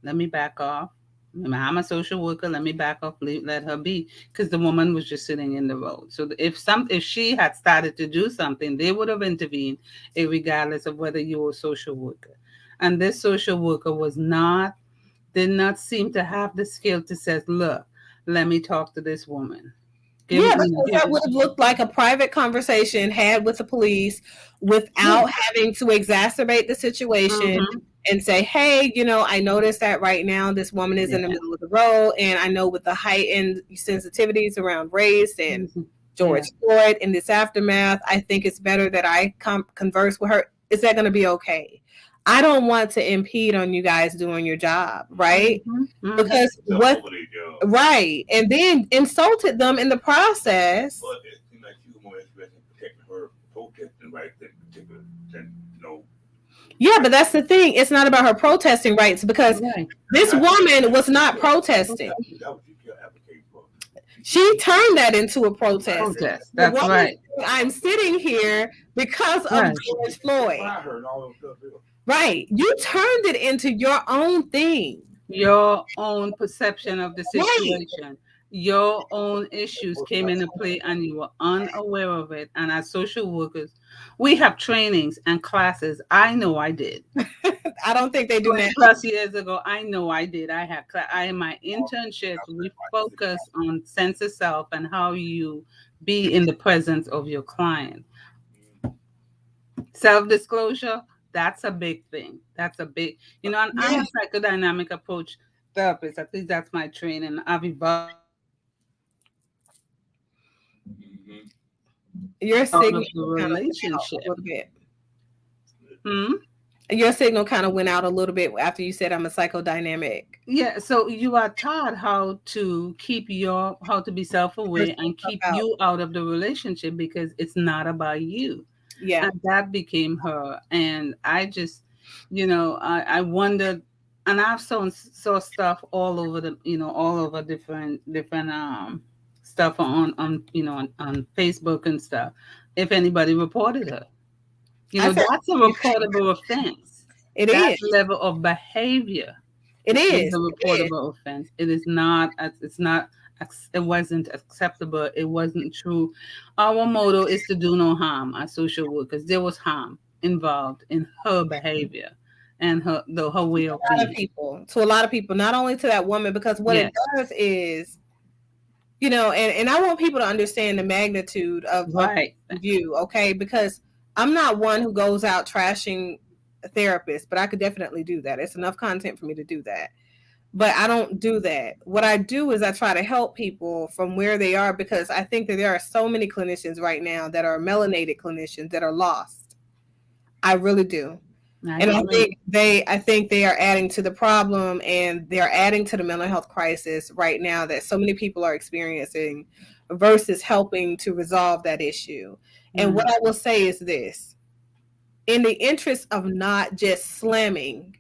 Let me back off. I'm a social worker. Let me back off. Let her be, because the woman was just sitting in the road. So if she had started to do something, they would have intervened, regardless of whether you were a social worker. And this social worker did not seem to have the skill to say, "Look, let me talk to this woman." Yeah, because that would have looked like a private conversation had with the police without having to exacerbate the situation and say, hey, I noticed that right now this woman is in the middle of the road, and I know with the heightened sensitivities around race and George Floyd in this aftermath, I think it's better that I converse with her. Is that going to be okay? I don't want to impede on you guys doing your job, right? Because right, and then insulted them in the process. But it seems like she was more interested in protecting her protesting rights than particular than. Yeah, but that's the thing. It's not about her protesting rights, because this woman was not protesting. She turned that into a protest. That's right. I'm sitting here because of George Floyd. Right. You turned it into your own thing. Your own perception of the situation. Your own issues came into play, and you were unaware of it. And as social workers, we have trainings and classes. I know I did. I don't think they do that. Plus years ago, I know I did. In my internships, we focus on sense of self and how you be in the presence of your client. Self-disclosure, that's a big thing. That's a big, I'm a psychodynamic approach therapist. At least that's my training. I've evolved. Your signal relationship. A little bit. Your signal kind of went out a little bit after you said I'm a psychodynamic. Yeah, so you are taught how to be self-aware and keep you out of the relationship, because it's not about you. Yeah. And that became her. And I just, I wondered, and I've saw stuff all over different stuff on Facebook and stuff. If anybody reported her, that's a reportable offense. It is level of behavior. It is a reportable offense. It is not. It's not. It wasn't acceptable. It wasn't true. Our motto is to do no harm as social workers. There was harm involved in her behavior and her way of being. To a lot of people, not only to that woman, because what it does is, and I want people to understand the magnitude of view, okay? Because I'm not one who goes out trashing a therapist, but I could definitely do that. It's enough content for me to do that. But I don't do that. What I do is I try to help people from where they are, because I think that there are so many clinicians right now that are melanated clinicians that are lost. I really do. I think they are adding to the problem, and they're adding to the mental health crisis right now that so many people are experiencing, versus helping to resolve that issue. And what I will say is this: in the interest of not just slamming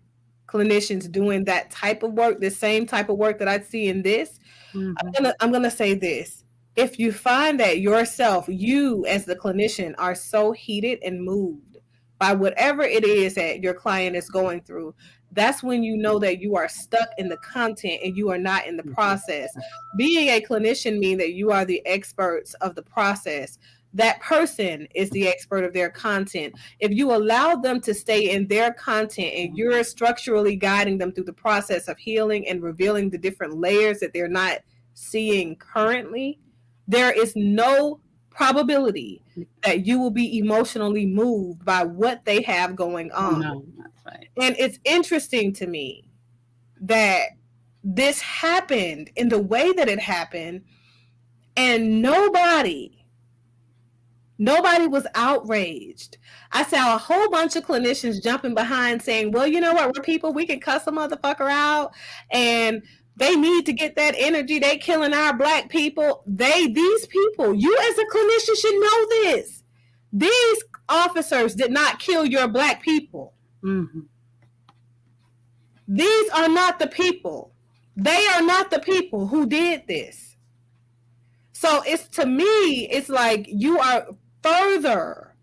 clinicians doing that type of work, the same type of work that I see in this, I'm gonna say this: if you find that yourself, you as the clinician, are so heated and moved by whatever it is that your client is going through, that's when you know that you are stuck in the content and you are not in the process. Being a clinician means that you are the experts of the process. That person is the expert of their content. If you allow them to stay in their content and you're structurally guiding them through the process of healing and revealing the different layers that they're not seeing currently, there is no probability that you will be emotionally moved by what they have going on. No, that's right. And it's interesting to me that this happened in the way that it happened, and nobody was outraged. I saw a whole bunch of clinicians jumping behind saying, well, you know what, we're people, we can cuss a motherfucker out, and they need to get that energy. They killing our black people. These people, you as a clinician should know this. These officers did not kill your black people. Mm-hmm. These are not the people. They are not the people who did this. So to me, it's like you are further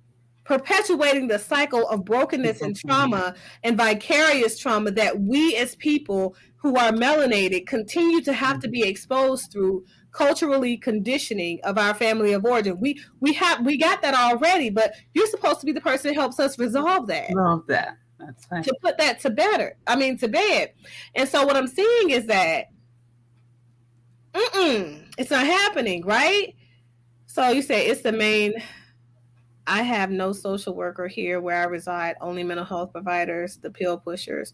perpetuating the cycle of brokenness and trauma and vicarious trauma that we as people who are melanated continue to have to be exposed through culturally conditioning of our family of origin. We got that already, but you're supposed to be the person that helps us resolve that. That's right. To put that to bed. And so what I'm seeing is that it's not happening, right? So you say it's the main. I have no social worker here where I reside, only mental health providers, the pill pushers.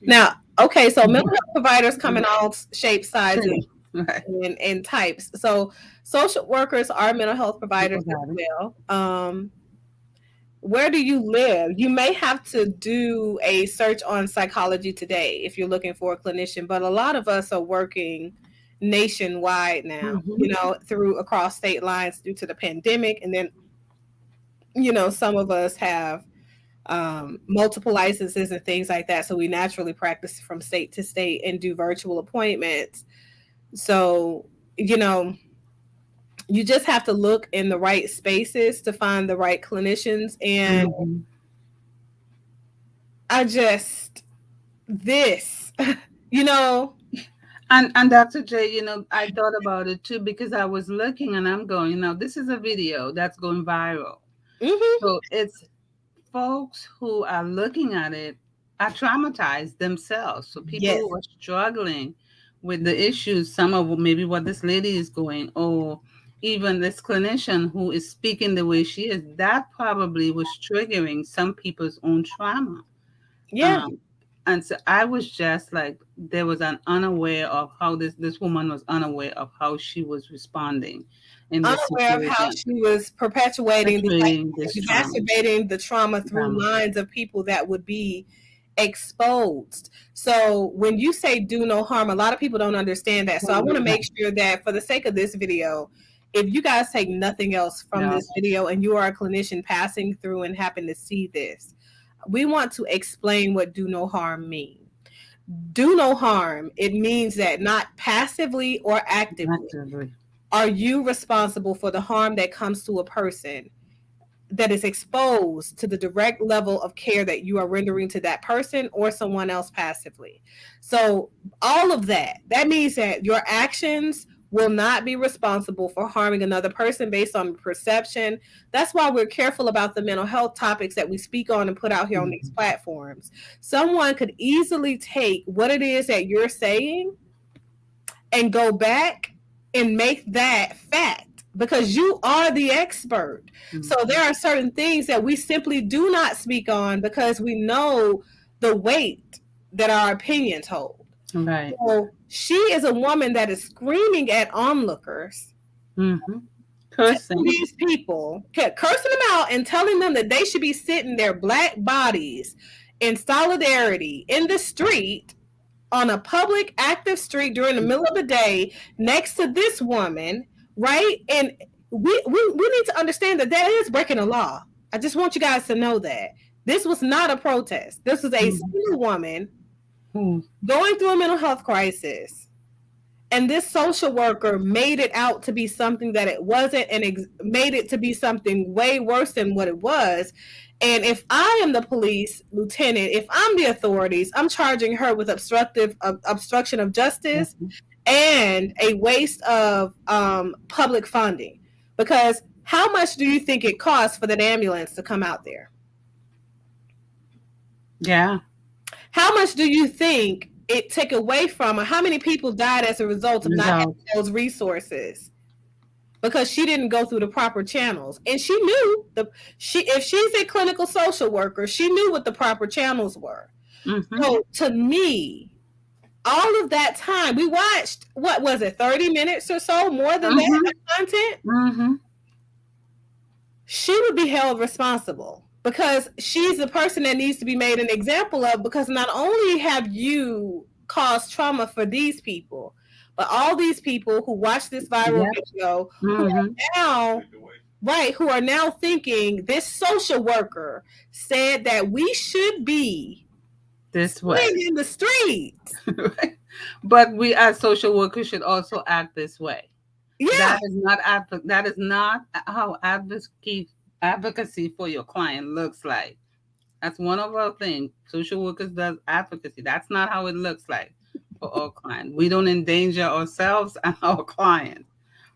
Now, okay, so mental health providers come in all shapes, sizes, and types. So social workers are mental health providers as well. Where do you live? You may have to do a search on Psychology Today if you're looking for a clinician, but a lot of us are working nationwide now, through across state lines due to the pandemic. And then, some of us have multiple licenses and things like that. So we naturally practice from state to state and do virtual appointments. So, you just have to look in the right spaces to find the right clinicians. And And Dr. J, I thought about it too, because I was looking and I'm going, this is a video that's going viral. So it's folks who are looking at it are traumatized themselves. So people who are struggling with the issues, some of maybe what this lady is going, or even this clinician who is speaking the way she is, that probably was triggering some people's own trauma. Yeah. And so I was just like, there was an unaware of how this woman was unaware of how she was responding. Unaware of how she was perpetuating, exacerbating the trauma through minds of people that would be exposed. So when you say do no harm, a lot of people don't understand that. So I want to make sure that for the sake of this video, if you guys take nothing else from this video and you are a clinician passing through and happen to see this, we want to explain what do no harm means. Do no harm, it means that not passively or actively are you responsible for the harm that comes to a person that is exposed to the direct level of care that you are rendering to that person or someone else passively. So all of that means that your actions will not be responsible for harming another person based on perception. That's why we're careful about the mental health topics that we speak on and put out here on these platforms. Someone could easily take what it is that you're saying and go back and make that fact, because you are the expert. So there are certain things that we simply do not speak on because we know the weight that our opinions hold. Right. So she is a woman that is screaming at onlookers, cursing these people, cursing them out and telling them that they should be sitting their black bodies in solidarity in the street, on a public active street during the middle of the day next to this woman, right? And we need to understand that is breaking the law. I just want you guys to know that this was not a protest. This was a single woman going through a mental health crisis, and this social worker made it out to be something that it wasn't, and made it to be something way worse than what it was. And if I am the police lieutenant, if I'm the authorities, I'm charging her with obstruction of justice and a waste of public funding. Because how much do you think it costs for that ambulance to come out there? Yeah. How much do you think it took away from her? How many people died as a result of not having those resources? Because she didn't go through the proper channels. And she knew if she's a clinical social worker, she knew what the proper channels were. Mm-hmm. So to me, all of that time, we watched, what was it, 30 minutes or so, more than that content? Mm-hmm. She would be held responsible because she's the person that needs to be made an example of, because not only have you caused trauma for these people, but all these people who watch this viral video who are now thinking this social worker said that we should be this way in the streets. But we as social workers should also act this way. Yeah. That is not how advocacy for your client looks like. That's one of our things. Social workers does advocacy. That's not how it looks like for our client. We don't endanger ourselves and our client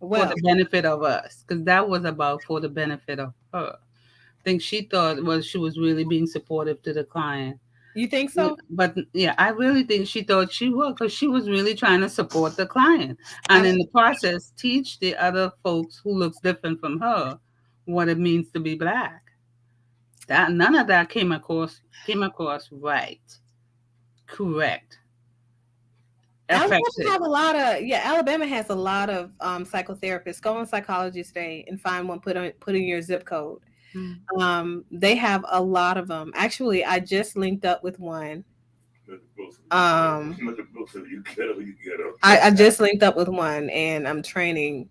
for the benefit of us, because that was about for the benefit of her. I think she thought she was really being supportive to the client. You think so? But yeah, I really think she thought she was, because she was really trying to support the client, and in the process teach the other folks who looks different from her what it means to be Black. That none of that came across right, correct, effective. Alabama has a lot of psychotherapists. Go on Psychology Today and find one. Put in your zip code. They have a lot of them. Actually, I just linked up with one. I just linked up with one, and I'm training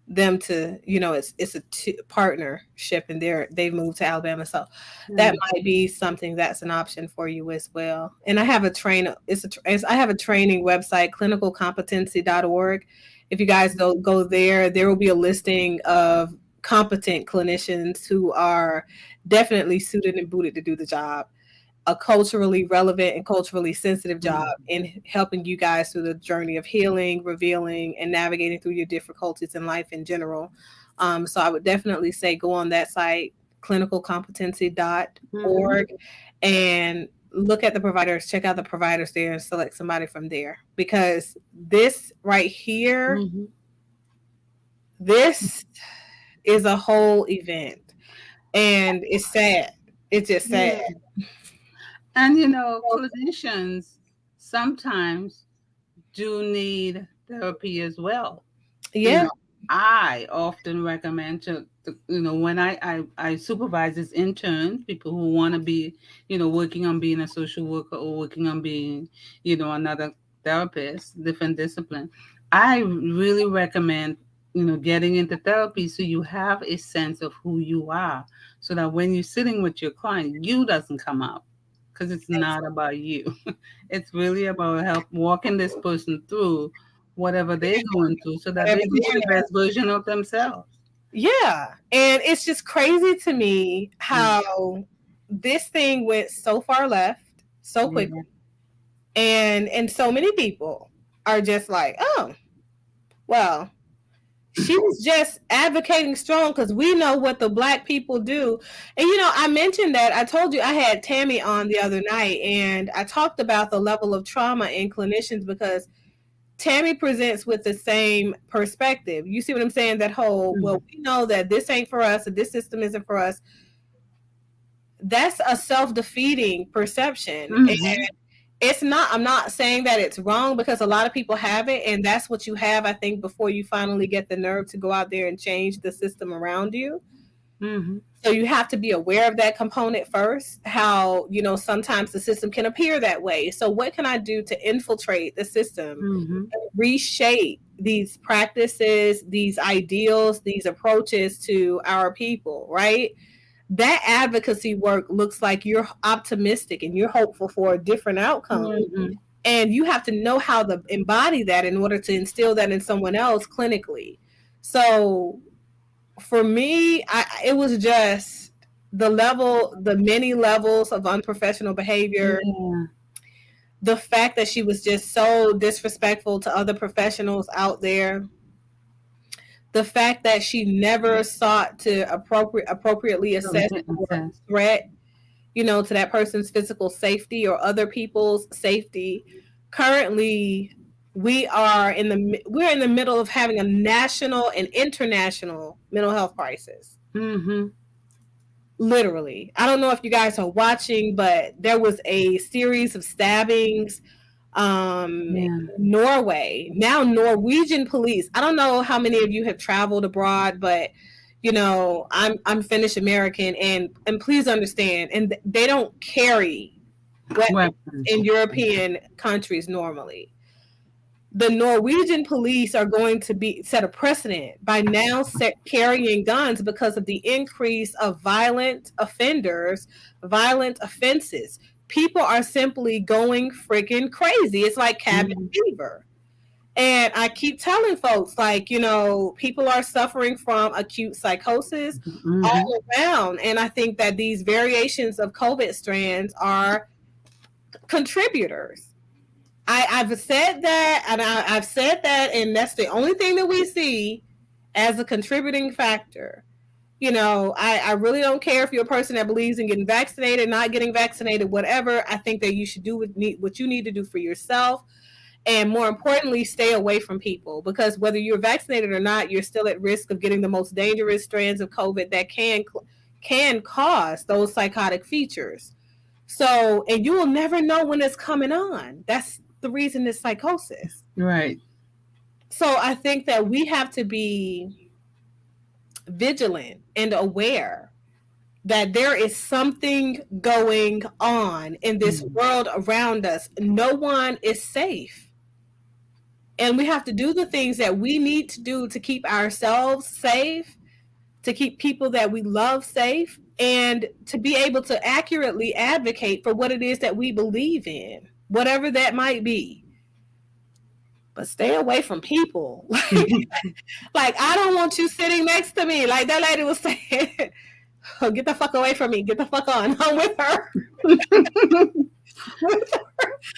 them to, it's a partnership, and they've moved to Alabama, so that might be something that's an option for you as well. And I have a training website, clinicalcompetency.org. If you guys don't go there will be a listing of competent clinicians who are definitely suited and booted to do the job, a culturally relevant and culturally sensitive job in helping you guys through the journey of healing, revealing, and navigating through your difficulties in life in general. So I would definitely say go on that site, clinicalcompetency.org, and look at the providers, check out the providers there, and select somebody from there. Because this right here, this is a whole event, and it's sad. It's just sad. And clinicians sometimes do need therapy as well. Yeah. I often recommend when I supervise as interns, people who want to be, working on being a social worker or working on being, another therapist, different discipline. I really recommend getting into therapy so you have a sense of who you are, so that when you're sitting with your client, you doesn't come up, because it's not about you. It's really about walking this person through whatever they're going through, so that they can be the best version of themselves. Yeah, and it's just crazy to me how this thing went so far left so quickly, and so many people are just like, oh, well, she was just advocating strong because we know what the Black people do. And, I mentioned that. I told you I had Tammy on the other night, and I talked about the level of trauma in clinicians, because Tammy presents with the same perspective. You see what I'm saying? That whole, well, we know that this ain't for us, and this system isn't for us. That's a self-defeating perception. And it's not, I'm not saying that it's wrong, because a lot of people have it, and that's what you have, I think, before you finally get the nerve to go out there and change the system around you. So you have to be aware of that component first, how, sometimes the system can appear that way. So what can I do to infiltrate the system, reshape these practices, these ideals, these approaches to our people, right? That advocacy work looks like you're optimistic and you're hopeful for a different outcome. And you have to know how to embody that in order to instill that in someone else clinically. So for me, it was just the many levels of unprofessional behavior, the fact that she was just so disrespectful to other professionals out there, the fact that she never sought to appropriately assess for threat, to that person's physical safety or other people's safety. Currently, we're in the middle of having a national and international mental health crisis. Mm-hmm. Literally. I don't know if you guys are watching, but there was a series of stabbings in Norway. Now Norwegian police. I don't know how many of you have traveled abroad, but I'm Finnish American, and please understand, and they don't carry weapons in European countries normally. The Norwegian police are going to set a precedent by now carrying guns because of the increase of violent offenders, violent offenses. People are simply going freaking crazy. It's like cabin fever. And I keep telling folks, people are suffering from acute psychosis all around. And I think that these variations of COVID strands are contributors. I've said that, and I've said that, and that's the only thing that we see as a contributing factor. I really don't care if you're a person that believes in getting vaccinated, not getting vaccinated, whatever. I think that you should do what you need to do for yourself. And more importantly, stay away from people, because whether you're vaccinated or not, you're still at risk of getting the most dangerous strands of COVID that can cause those psychotic features. So, and you will never know when it's coming on. That's the reason it's psychosis. Right. So I think that we have to be vigilant and aware that there is something going on in this world around us. No one is safe. And we have to do the things that we need to do to keep ourselves safe, to keep people that we love safe, and to be able to accurately advocate for what it is that we believe in, whatever that might be. But stay away from people. Like, I don't want you sitting next to me. Like that lady was saying, oh, get the fuck away from me. Get the fuck on. I'm with her.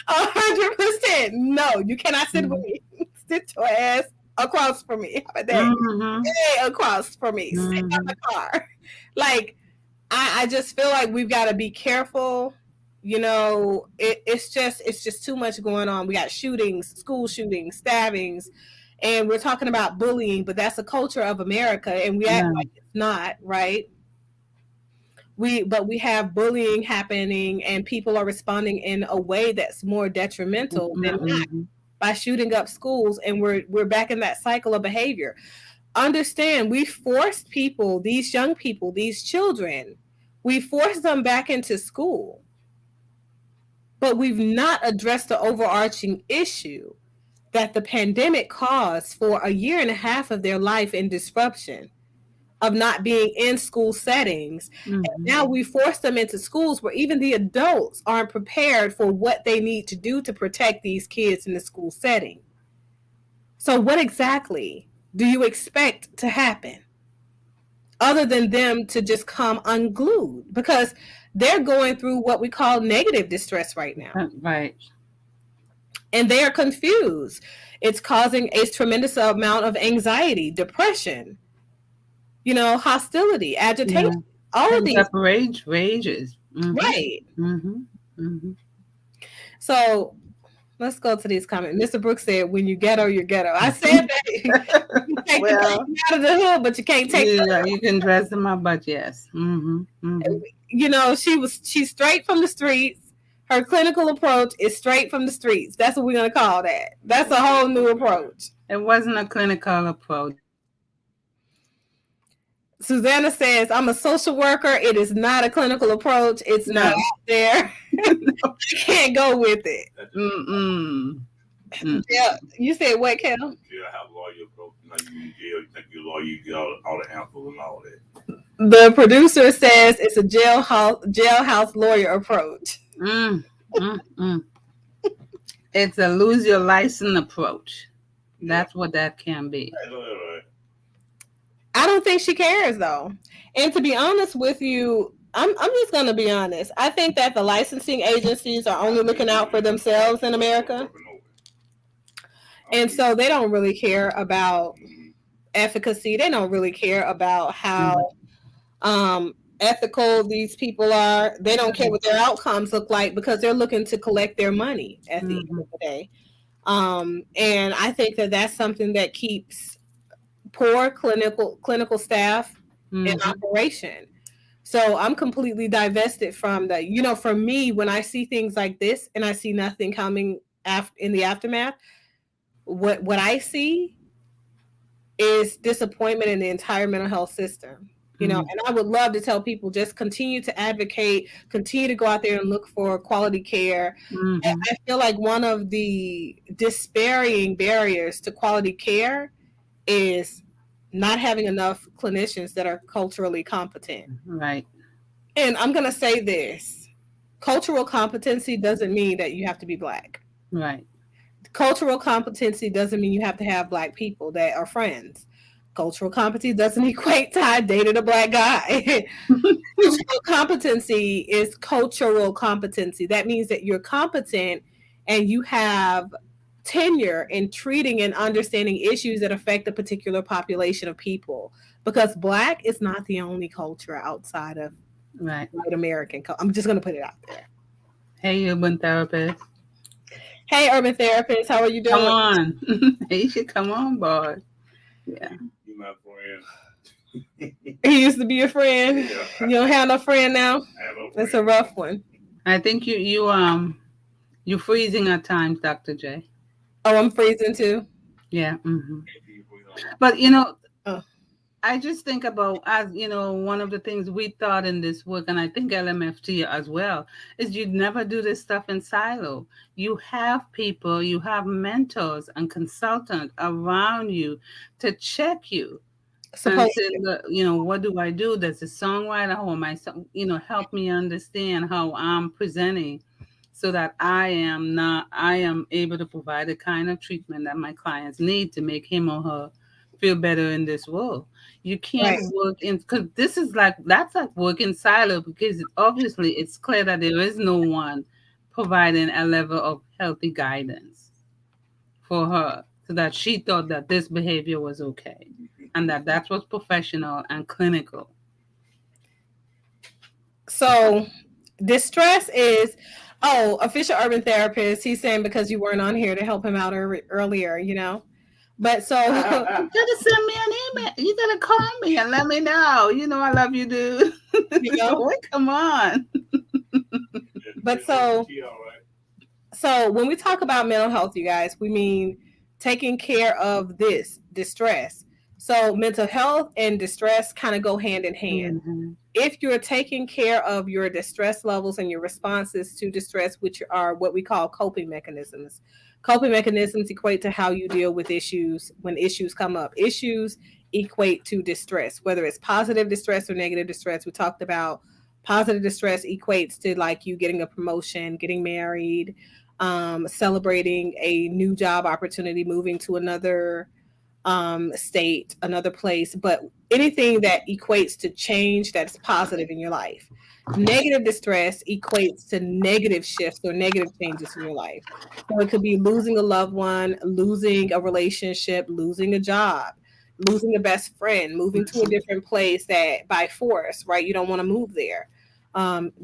100%. No, you cannot sit with me. Sit your ass across from me. How about that? Stay across from me. Sit in the car. Like, I just feel like we've got to be careful. It's just too much going on. We got shootings, school shootings, stabbings, and we're talking about bullying, but that's a culture of America, and we act like it's not, right? But we have bullying happening, and people are responding in a way that's more detrimental than not by shooting up schools, and we're back in that cycle of behavior. Understand, we forced people, these young people, these children, we forced them back into school. But we've not addressed the overarching issue that the pandemic caused for 1.5 years of their life in disruption of not being in school settings. And now we force them into schools where even the adults aren't prepared for what they need to do to protect these kids in the school setting. So what exactly do you expect to happen other than them to just come unglued? Because they're going through what we call negative distress right now. Right. And they are confused. It's causing a tremendous amount of anxiety, depression, hostility, agitation, all of these. Rages. Right. So let's go to these comments. Mr. Brooks said, when you ghetto, you're ghetto. I said that you take the out of the hood, but you can't take you can dress them up, but yes. She's straight from the streets. Her clinical approach is straight from the streets. That's what we're going to call that. That's a whole new approach. It wasn't a clinical approach. Susanna says, I'm a social worker. It is not a clinical approach. It's not out there. You can't go with it. Yeah. You said what, Kel? Yeah, have lawyer approach. You in jail, you think you're a lawyer, you get all the answers and all that. The producer says it's a jailhouse lawyer approach. It's a lose your license approach. That's what that can be. I don't think she cares, though. And to be honest with you, I'm just gonna be honest. I think that the licensing agencies are only looking out for themselves in America, and so they don't really care about efficacy. They don't really care about how ethical these people are. They don't care what their outcomes look like because they're looking to collect their money at the end of the day. And I think that that's something that keeps poor clinical staff in operation. So I'm completely divested from the, for me, when I see things like this and I see nothing coming in the aftermath, what I see is disappointment in the entire mental health system. And I would love to tell people just continue to advocate, continue to go out there and look for quality care. I feel like one of the despairing barriers to quality care is not having enough clinicians that are culturally competent. Right. And I'm going to say this. Cultural competency doesn't mean that you have to be Black. Right. Cultural competency doesn't mean you have to have Black people that are friends. Cultural competency doesn't equate to I dated a Black guy. Cultural competency is cultural competency. That means that you're competent and you have tenure in treating and understanding issues that affect a particular population of people. Because Black is not the only culture outside of white American. I'm just going to put it out there. Hey, urban therapist. Hey, urban therapist. How are you doing? Come on. You should come on, boy. Yeah. You my friend. He used to be your friend. Yeah. You don't have no friend now? I have no friend. That's a rough one. I think you're freezing at times, Dr. J. Oh, I'm freezing too? Yeah. But, I just think about, as one of the things we thought in this work, and I think LMFT as well, is you'd never do this stuff in silo. You have people, you have mentors and consultants around you to check you. And say, what do I do? There's a songwriter, how am I, help me understand how I'm presenting so that I am able to provide the kind of treatment that my clients need to make him or her feel better in this world. You can't work in, because that's like working silo, because obviously it's clear that there is no one providing a level of healthy guidance for her, so that she thought that this behavior was okay and that was professional and clinical. So distress is, official urban therapist. He's saying because you weren't on here to help him out earlier, But so you gotta send me an email. You gotta call me and let me know. I love you, dude. Come on. But so when we talk about mental health, you guys, we mean taking care of this distress. So mental health and distress kind of go hand in hand. Mm-hmm. If you're taking care of your distress levels and your responses to distress, which are what we call coping mechanisms. Coping mechanisms equate to how you deal with issues when issues come up. Issues equate to distress, whether it's positive distress or negative distress. We talked about positive distress equates to like you getting a promotion, getting married, celebrating a new job opportunity, moving to another state, another place, but anything that equates to change that's positive in your life. Negative distress equates to negative shifts or negative changes in your life. So it could be losing a loved one, losing a relationship, losing a job, losing a best friend, moving to a different place that by force, right? You don't want to move there.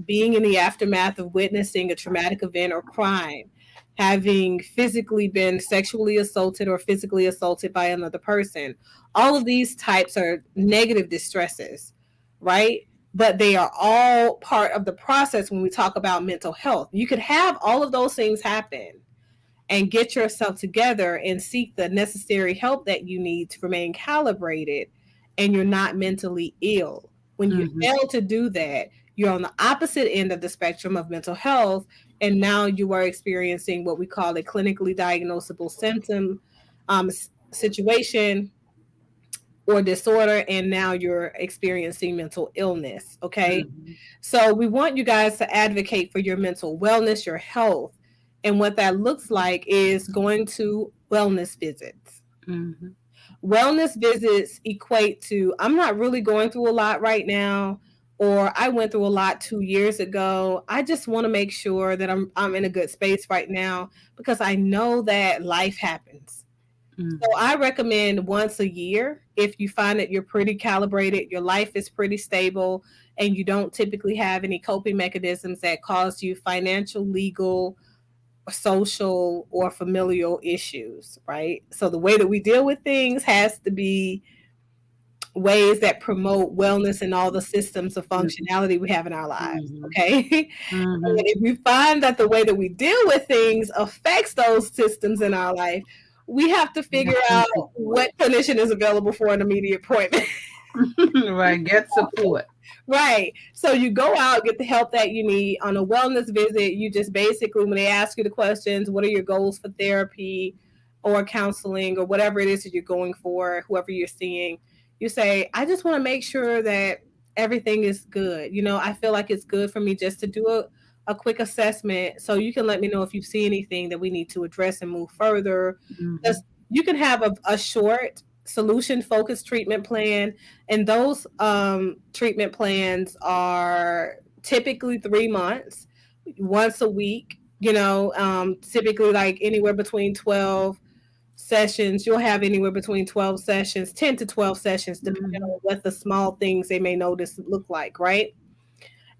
Being in the aftermath of witnessing a traumatic event or crime, having physically been sexually assaulted or physically assaulted by another person. All of these types are negative distresses, right? But they are all part of the process when we talk about mental health. You could have all of those things happen and get yourself together and seek the necessary help that you need to remain calibrated, and you're not mentally ill. When you fail to do that, you're on the opposite end of the spectrum of mental health, and now you are experiencing what we call a clinically diagnosable symptom situation or disorder, and now you're experiencing mental illness, okay? So we want you guys to advocate for your mental wellness, your health, and what that looks like is going to wellness visits. Wellness visits equate to, I'm not really going through a lot right now, or I went through a lot 2 years ago. I just want to make sure that I'm in a good space right now because I know that life happens. So I recommend once a year if you find that you're pretty calibrated, your life is pretty stable, and you don't typically have any coping mechanisms that cause you financial, legal, social, or familial issues, right? So the way that we deal with things has to be ways that promote wellness and all the systems of functionality we have in our lives. Okay. And if we find that the way that we deal with things affects those systems in our life, we have to figure out what clinician is available for an immediate appointment. Right. Get support. Right. So you go out, get the help that you need. On a wellness visit, you just basically, when they ask you the questions, what are your goals for therapy or counseling or whatever it is that you're going for, whoever you're seeing, you say, I just want to make sure that everything is good. You know, I feel like it's good for me just to do a quick assessment so you can let me know if you see anything that we need to address and move further. Because you can have a short solution focused treatment plan, and those treatment plans are typically 3 months, once a week, you know, typically like anywhere between 12 sessions. You'll have anywhere between 12 sessions, 10 to 12 sessions, depending on what the small things they may notice look like, right?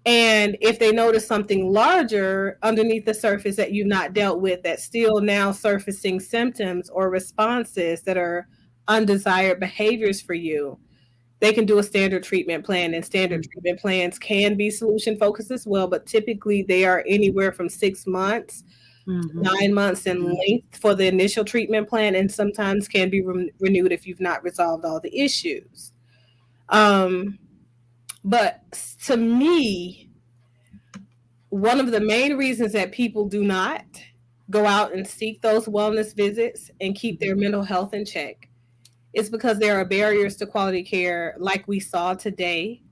And if they notice something larger underneath the surface that you've not dealt with, that's still now surfacing symptoms or responses that are undesired behaviors for you, they can do a standard treatment plan. And standard treatment plans can be solution focused as well, but typically they are anywhere from 6 months, 9 months in length for the initial treatment plan, and sometimes can be renewed if you've not resolved all the issues. But to me, one of the main reasons that people do not go out and seek those wellness visits and keep their mental health in check is because there are barriers to quality care, like we saw today,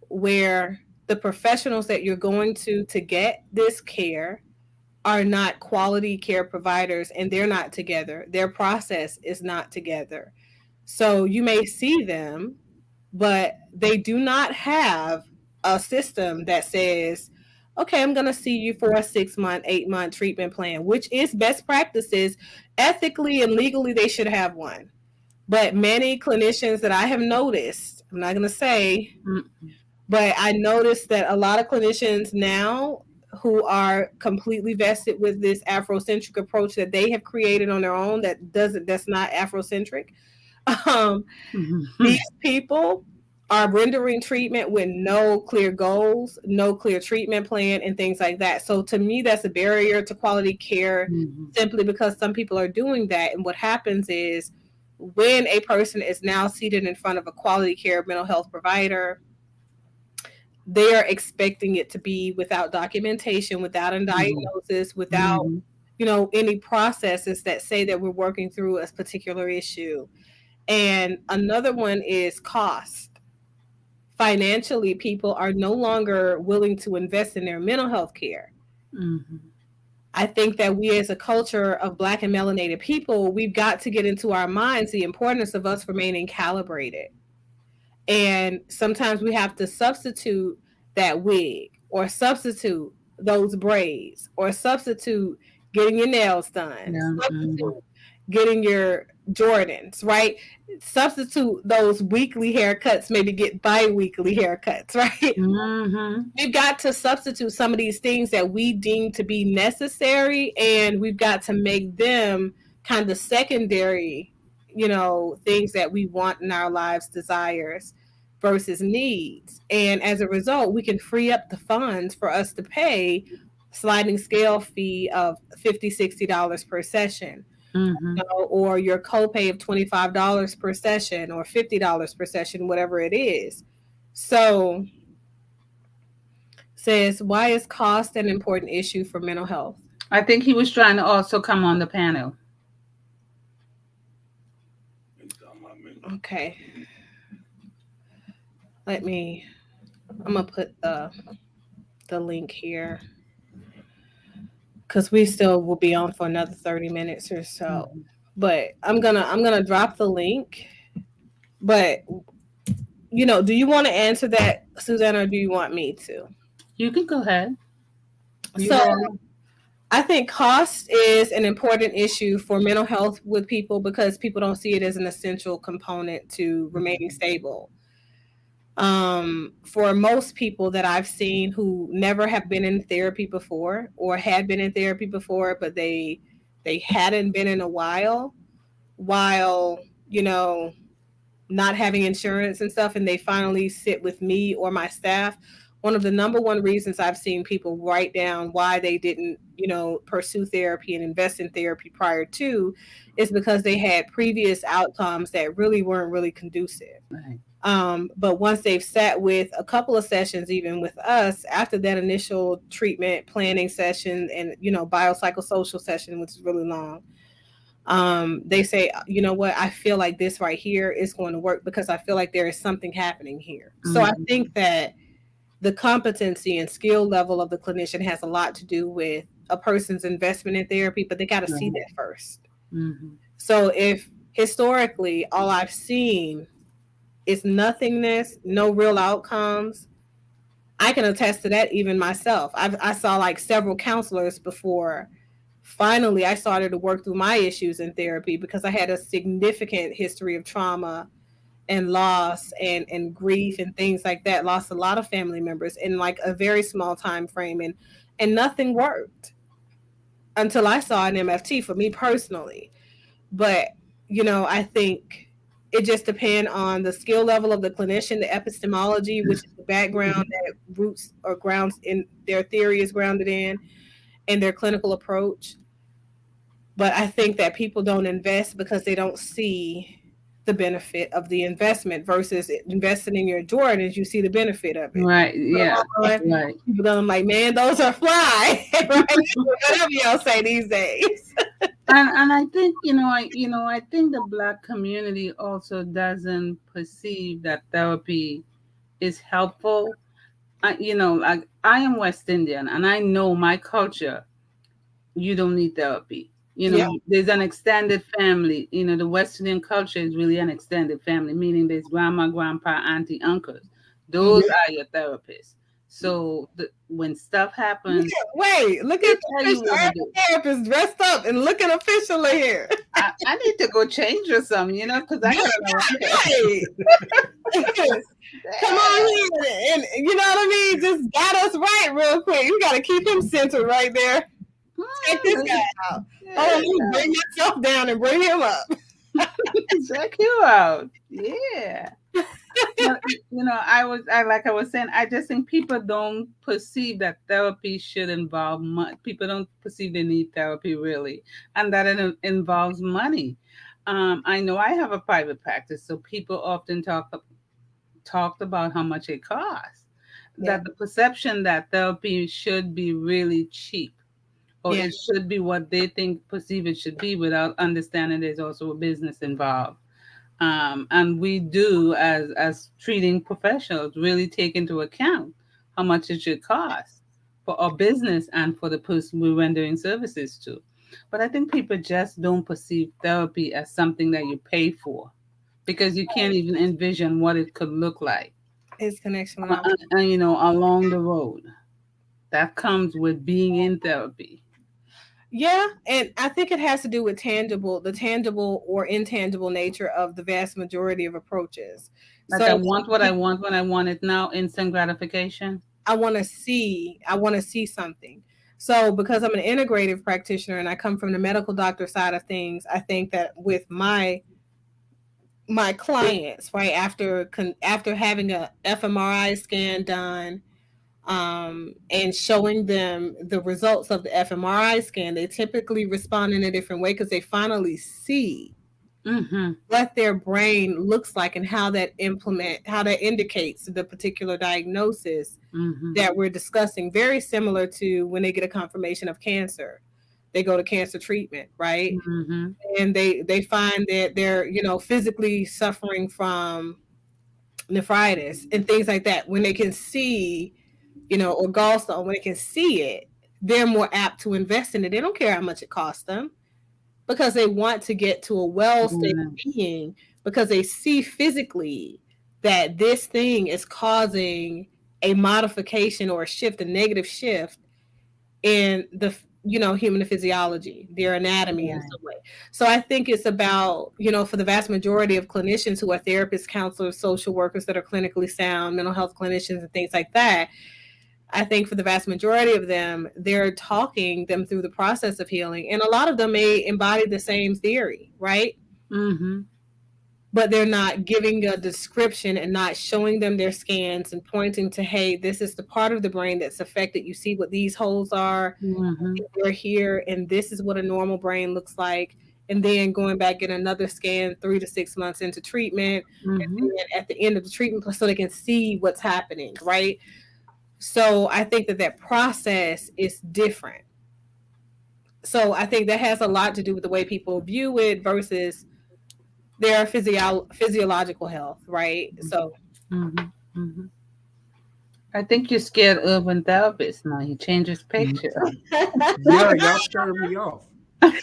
where the professionals that you're going to get this care are not quality care providers, and they're not together. Their process is not together. So you may see them, but they do not have a system that says, okay, I'm going to see you for a 6-month, 8-month treatment plan, which is best practices. Ethically and legally, they should have one. But many clinicians that I have noticed, I'm not going to say, but I noticed that a lot of clinicians now who are completely vested with this Afrocentric approach that they have created on their own that's not Afrocentric. These people are rendering treatment with no clear goals, no clear treatment plan, and things like that. So to me, that's a barrier to quality care simply because some people are doing that. And what happens is when a person is now seated in front of a quality care mental health provider, they are expecting it to be without documentation, without a diagnosis, without, you know, any processes that say that we're working through a particular issue. And another one is cost. Financially, people are no longer willing to invest in their mental health care. I think that we as a culture of Black and melanated people, we've got to get into our minds the importance of us remaining calibrated. And sometimes we have to substitute that wig or substitute those braids or substitute getting your nails done, substitute getting your Jordans, right? Substitute those weekly haircuts, maybe get bi-weekly haircuts, right? We've got to substitute some of these things that we deem to be necessary, and we've got to make them kind of secondary, you know, things that we want in our lives, desires versus needs. And as a result, we can free up the funds for us to pay sliding scale fee of $50, $60 per session. You know, or your copay of $25 per session or $50 per session, whatever it is. So, says, why is cost an important issue for mental health? I think he was trying to also come on the panel. Okay. I'm going to put the link here, because we still will be on for another 30 minutes or so. But I'm gonna drop the link. But do you want to answer that, Susanna, or do you want me to? You can go ahead. You So ready? I think cost is an important issue for mental health with people because people don't see it as an essential component to remaining stable. For most people that I've seen who never have been in therapy before or had been in therapy before, but they hadn't been in a while, not having insurance and stuff, and they finally sit with me or my staff. One of the number one reasons I've seen people write down why they didn't, pursue therapy and invest in therapy prior to is because they had previous outcomes that really weren't really conducive. Right. But once they've sat with a couple of sessions, even with us, after that initial treatment planning session and, biopsychosocial session, which is really long, they say, you know what, I feel like this right here is going to work because I feel like there is something happening here. So I think that the competency and skill level of the clinician has a lot to do with a person's investment in therapy, but they got to see that first. So if historically all I've seen is nothingness, no real outcomes, I can attest to that even myself. I saw like several counselors before finally I started to work through my issues in therapy because I had a significant history of trauma and loss and grief and things like that. Lost a lot of family members in like a very small time frame, and nothing worked until I saw an MFT for me personally. But I think it just depends on the skill level of the clinician, the epistemology, which is the background that roots or grounds in their theory is grounded in, and their clinical approach. But I think that people don't invest because they don't see the benefit of the investment versus investing in your Jordans. You see the benefit of it. Right. Yeah. Right. People going like, man, those are fly. Right? Whatever y'all say these days. And I think I think the Black community also doesn't perceive that therapy is helpful. Like I am West Indian, and I know my culture. You don't need therapy. There's an extended family. The West Indian culture is really an extended family, meaning there's grandma, grandpa, auntie, uncles. Those are your therapists. So when stuff happens, look at the therapist dressed up and looking officially here. I need to go change or something, because I gotta know. Come on here, and you know what I mean. Just got us right real quick. You got to keep him centered right there. Check this guy out. You bring yourself down and bring him up. Check you out. Yeah. I was saying, I just think people don't perceive that therapy should involve money. People don't perceive they need therapy really, and that it involves money. I know I have a private practice, so people often talked about how much it costs. That the perception that therapy should be really cheap, or it should be what they perceive it should be, without understanding there's also a business involved. And we do, as treating professionals, really take into account how much it should cost for our business and for the person we're rendering services to. But I think people just don't perceive therapy as something that you pay for, because you can't even envision what it could look like. His connection, along the road that comes with being in therapy. Yeah, and I think it has to do with the tangible or intangible nature of the vast majority of approaches. Like, so I want what I want when I want it now, instant gratification. I want to see something. So because I'm an integrative practitioner and I come from the medical doctor side of things, I think that with my clients, right, after having a fMRI scan done, and showing them the results of the fMRI scan, they typically respond in a different way because they finally see what their brain looks like and how that indicates the particular diagnosis that we're discussing. Very similar to when they get a confirmation of cancer. They go to cancer treatment, right? And they find that they're, physically suffering from nephritis and things like that. When they can see, or gallstone, when they can see it, they're more apt to invest in it. They don't care how much it costs them because they want to get to a well-stable being, because they see physically that this thing is causing a modification or a shift, a negative shift in the human physiology, their anatomy in some way. So I think it's about, for the vast majority of clinicians who are therapists, counselors, social workers that are clinically sound, mental health clinicians and things like that, I think for the vast majority of them, they're talking them through the process of healing. And a lot of them may embody the same theory, right? Mm-hmm. But they're not giving a description and not showing them their scans and pointing to, hey, this is the part of the brain that's affected. You see what these holes are. Mm-hmm. They're here, and this is what a normal brain looks like. And then going back, get another scan 3 to 6 months into treatment. Mm-hmm. And then at the end of the treatment, so they can see what's happening, right? So I think that process is different. So I think that has a lot to do with the way people view it versus their physiological health, right? So Mm-hmm. Mm-hmm. I think you're scared urban therapist now. He changed his picture. Yeah, y'all scared me off. Look,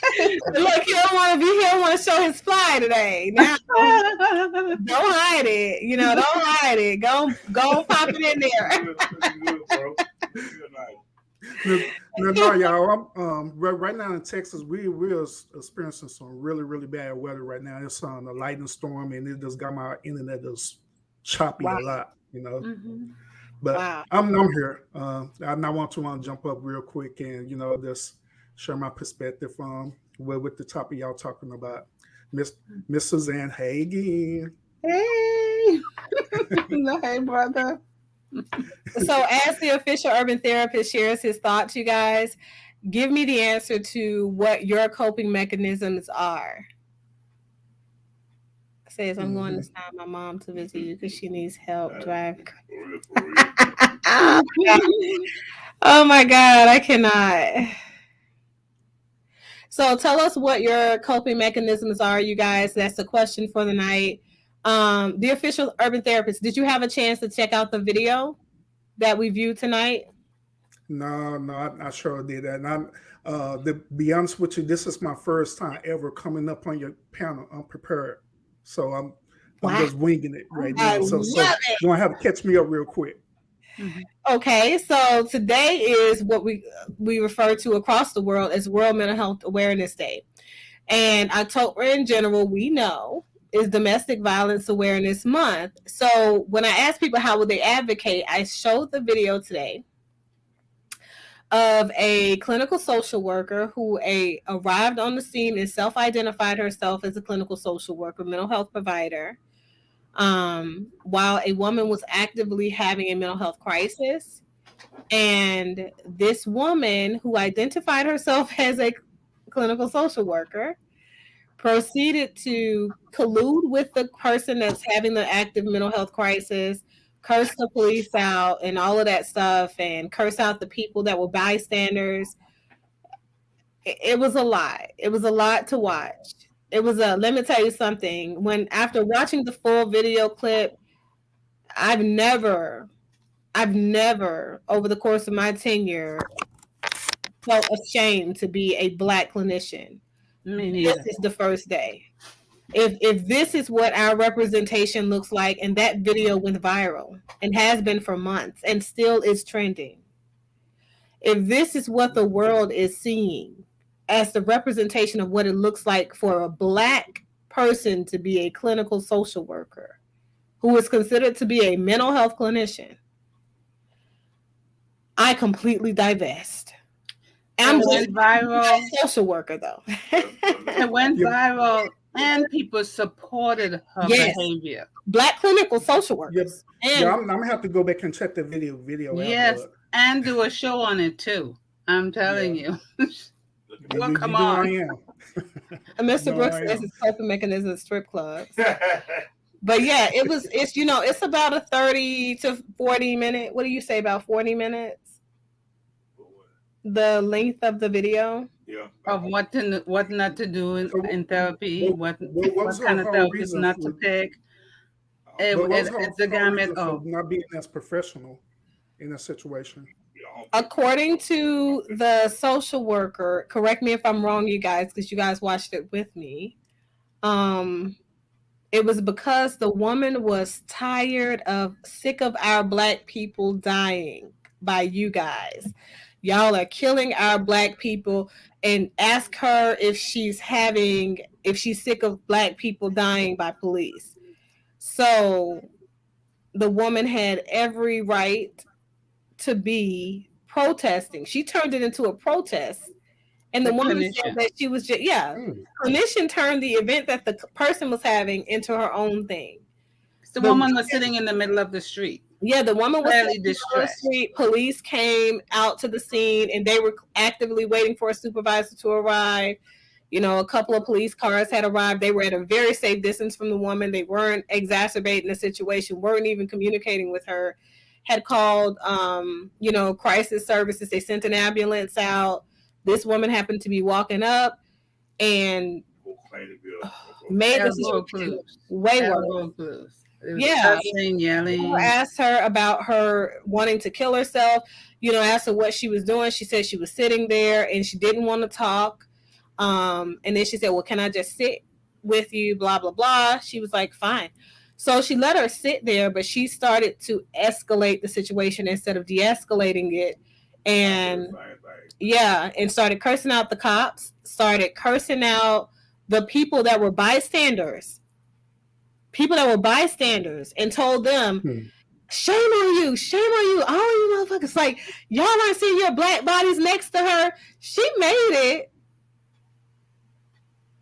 he don't want to be here. Want to show his fly today. Now, don't hide it. Don't hide it. Go pop it in there. No, y'all. Right now in Texas, we're experiencing some really, really bad weather right now. It's on a lightning storm, and it just got my internet just choppy a lot. Mm-hmm. But I'm here. I want to jump up real quick and just share my perspective with the topic y'all talking about. Miss Suzanne, hey again. Hey. No, hey, brother. So as the official urban therapist shares his thoughts, you guys, give me the answer to what your coping mechanisms are. Says, I'm going to sign my mom to visit you because she needs help driving. Oh my God, I cannot. So tell us what your coping mechanisms are, you guys. That's the question for the night. The official urban therapist, did you have a chance to check out the video that we viewed tonight? No, I sure did that. And to be honest with you, this is my first time ever coming up on your panel unprepared. So I'm just winging it right now. So you're gonna have to catch me up real quick. Mm-hmm. Okay, so today is what we refer to across the world as World Mental Health Awareness Day. And October in general, we know, is Domestic Violence Awareness Month. So when I ask people how would they advocate, I showed the video today of a clinical social worker who arrived on the scene and self-identified herself as a clinical social worker, mental health provider, while a woman was actively having a mental health crisis. And this woman, who identified herself as a clinical social worker, proceeded to collude with the person that's having the active mental health crisis, curse the police out and all of that stuff, and curse out the people that were bystanders. It was a lot. It was a lot to watch. Let me tell you something. After watching the full video clip, I've never over the course of my tenure felt ashamed to be a Black clinician. This is the first day. If this is what our representation looks like, and that video went viral and has been for months and still is trending, if this is what the world is seeing as the representation of what it looks like for a Black person to be a clinical social worker who is considered to be a mental health clinician, I completely divest. I'm just viral social worker though. It went viral and people supported her behavior. Black clinical social workers. Yep. I'm gonna have to go back and check the video. Yes, and do a show on it too. I'm telling you. Well, come on. And Mr. Brooks says his coping mechanism is strip clubs. But yeah, it's about a 30 to 40 minute. What do you say, about 40 minutes? The length of the video. Yeah. Of what not to do in therapy, what kind of therapist not to pick. It's a gamut of not being as professional in a situation. According to the social worker, correct me if I'm wrong, you guys, because you guys watched it with me. It was because the woman was sick of our Black people dying by you guys. Y'all are killing our Black people, and ask her if she's sick of Black people dying by police. So the woman had every right to be protesting. She turned it into a protest. And the woman said that she was clinician turned the event that the person was having into her own thing. The woman was sitting in the middle of the street. Yeah, the woman was sitting in the middle of the street. Police came out to the scene, and they were actively waiting for a supervisor to arrive. You know, a couple of police cars had arrived. They were at a very safe distance from the woman. They weren't exacerbating the situation, weren't even communicating with her. Had called, crisis services. They sent an ambulance out. This woman happened to be walking up and made the situation way worse. Yeah, yelling. Asked her about her wanting to kill herself. Asked her what she was doing. She said she was sitting there and she didn't want to talk. And then she said, "Well, can I just sit with you?" Blah blah blah. She was like, "Fine." So she let her sit there, but she started to escalate the situation instead of de-escalating it. And and started cursing out the cops, started cursing out the people that were bystanders, and told them, shame on you, all you motherfuckers. Like, y'all aren't seeing your Black bodies next to her. She made it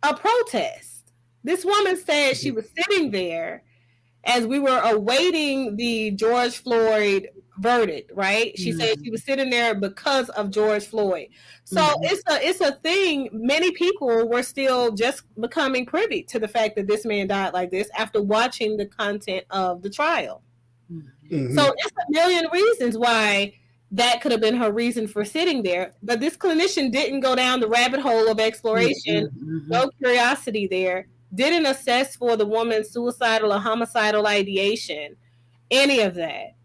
a protest. This woman said she was sitting there as we were awaiting the George Floyd verdict, right? She said she was sitting there because of George Floyd. So it's a thing. Many people were still just becoming privy to the fact that this man died like this after watching the content of the trial. So it's a million reasons why that could have been her reason for sitting there. But this clinician didn't go down the rabbit hole of exploration, no curiosity there, didn't assess for the woman's suicidal or homicidal ideation, any of that.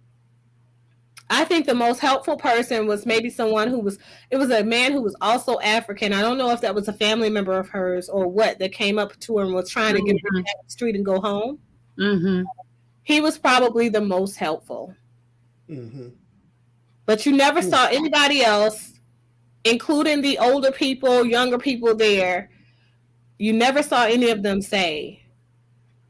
I think the most helpful person was maybe it was a man who was also African. I don't know if that was a family member of hers or what, that came up to her and was trying to get her back to the street and go home. He was probably the most helpful. But you never saw anybody else, including the older people, younger people there. You never saw any of them say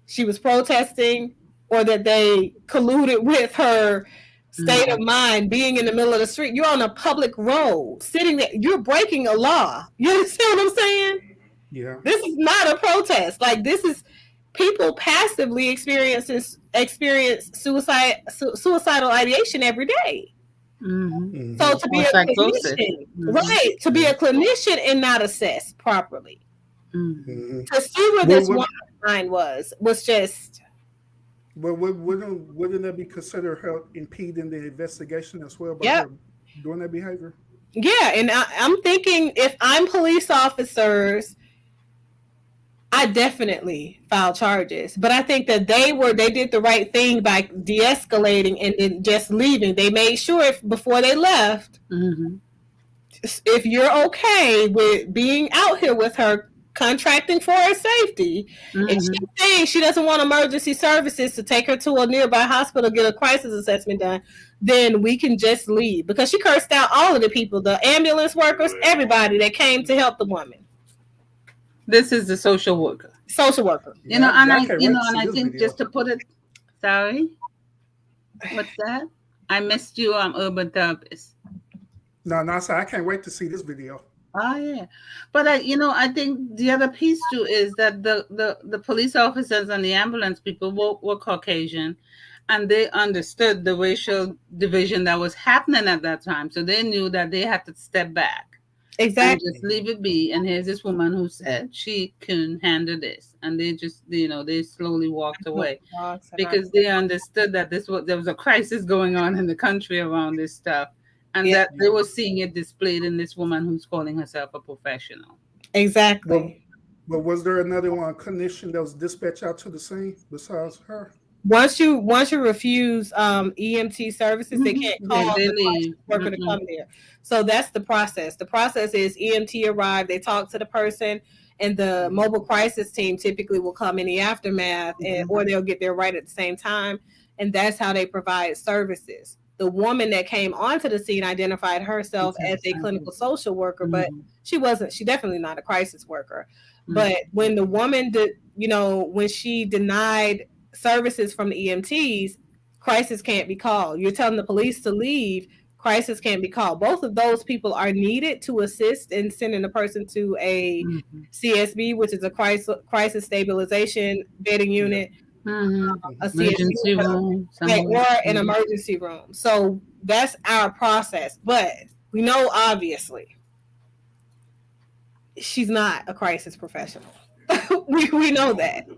she was protesting or that they colluded with her state of mind, being in the middle of the street. You're on a public road, sitting there. You're breaking a law. You understand what I'm saying? Yeah. This is not a protest. Like, this is people passively experience suicidal ideation every day. So to be a clinician, right? To be a clinician and not assess properly, to see where this woman's mind was just. But wouldn't that be considered her impeding the investigation as well by her doing that behavior? Yeah, and I'm thinking, if I'm police officers, I definitely file charges. But I think that they did the right thing by de-escalating and then just leaving. They made sure before they left, if you're okay with being out here with her, contracting for her safety, and she's saying she doesn't want emergency services to take her to a nearby hospital, get a crisis assessment done, then we can just leave. Because she cursed out all of the people, the ambulance workers, everybody that came to help the woman. This is the social worker. I think just to put it, sorry, what's that? I missed you. I'm urban therapist. No, I can't wait to see this video. Oh yeah, but I think the other piece too is that the police officers and the ambulance people were Caucasian, and they understood the racial division that was happening at that time, so they knew that they had to step back, and just leave it be. And here's this woman who said she couldn't handle this, and they just they slowly walked away because they understood that there was a crisis going on in the country around this stuff. And that they were seeing it displayed in this woman who's calling herself a professional. Exactly. But was there another clinician that was dispatched out to the scene besides her? Once you refuse EMT services, they can't call the worker to come there. So that's the process. The process is EMT arrive, they talk to the person, and the mobile crisis team typically will come in the aftermath, or they'll get there right at the same time, and that's how they provide services. The woman that came onto the scene identified herself as a clinical social worker, but she's definitely not a crisis worker. But when the woman did, when she denied services from the EMTs, crisis can't be called. You're telling the police to leave, crisis can't be called. Both of those people are needed to assist in sending a person to a CSB, which is a crisis stabilization bedding unit, a emergency room, or an emergency room. So that's our process. But we know, obviously, she's not a crisis professional. we know that.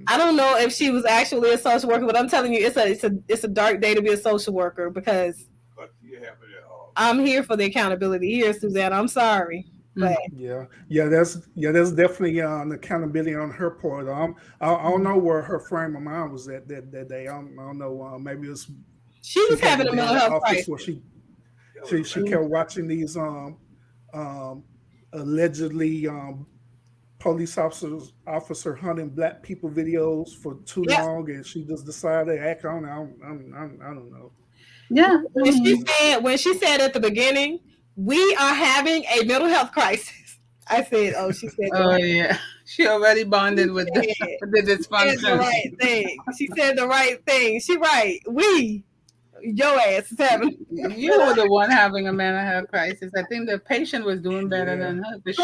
I don't know if she was actually a social worker, but I'm telling you, it's a dark day to be a social worker, because I'm here for the accountability here, Suzanne. I'm sorry. But that's definitely an accountability on her part. I don't know where her frame of mind was at that day. I don't know. Maybe it's she was having a mental health crisis. Where she kept watching these allegedly police officer hunting black people videos for too long, and she just decided to act on it. I don't know. Yeah. When she said at the beginning, we are having a mental health crisis, I said, oh, she said yeah. She already bonded with the dysfunction. She said the right thing. She said the right thing. She right. Your ass is having. You were the one having a mental health crisis. I think the patient was doing better than her. But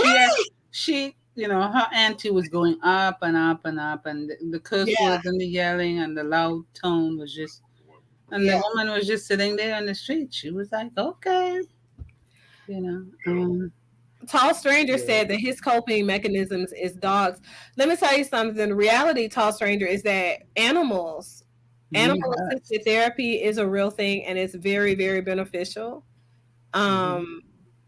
she her ante was going up and up and up, and the curse words and the yelling and the loud tone was just, and the woman was just sitting there on the street. She was like, okay. Tall Stranger said that his coping mechanisms is dogs. Let me tell you something. The reality, Tall Stranger, is that animal assisted therapy is a real thing, and it's very, very beneficial.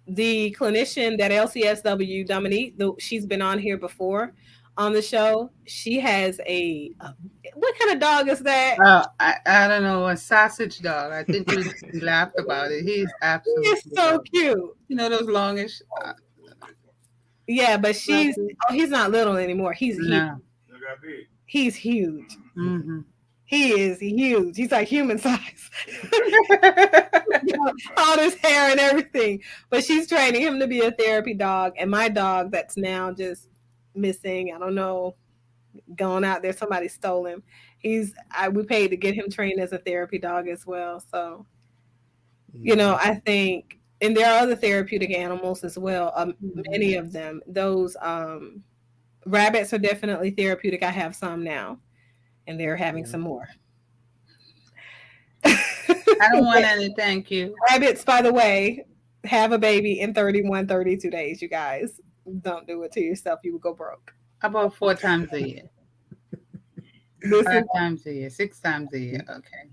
The clinician that LCSW, Dominique, she's been on here before on the show. She has what kind of dog is that? I don't know, a sausage dog. I think we laughed about it. He's absolutely so cute. Those longish. Yeah, but he's not little anymore. He's huge. He's huge. He is huge. He's like human size. All his hair and everything. But she's training him to be a therapy dog. And my dog that's now just missing, I don't know, gone out there, somebody stole him. We paid to get him trained as a therapy dog as well. So, I think, and there are other therapeutic animals as well. Many of them. Those rabbits are definitely therapeutic. I have some now, and they're having some more. I don't want any, thank you. Rabbits, by the way, have a baby in 32 days, you guys. Don't do it to yourself. You will go broke. About 4 times a year. 5 times a year, 6 times a year. Okay.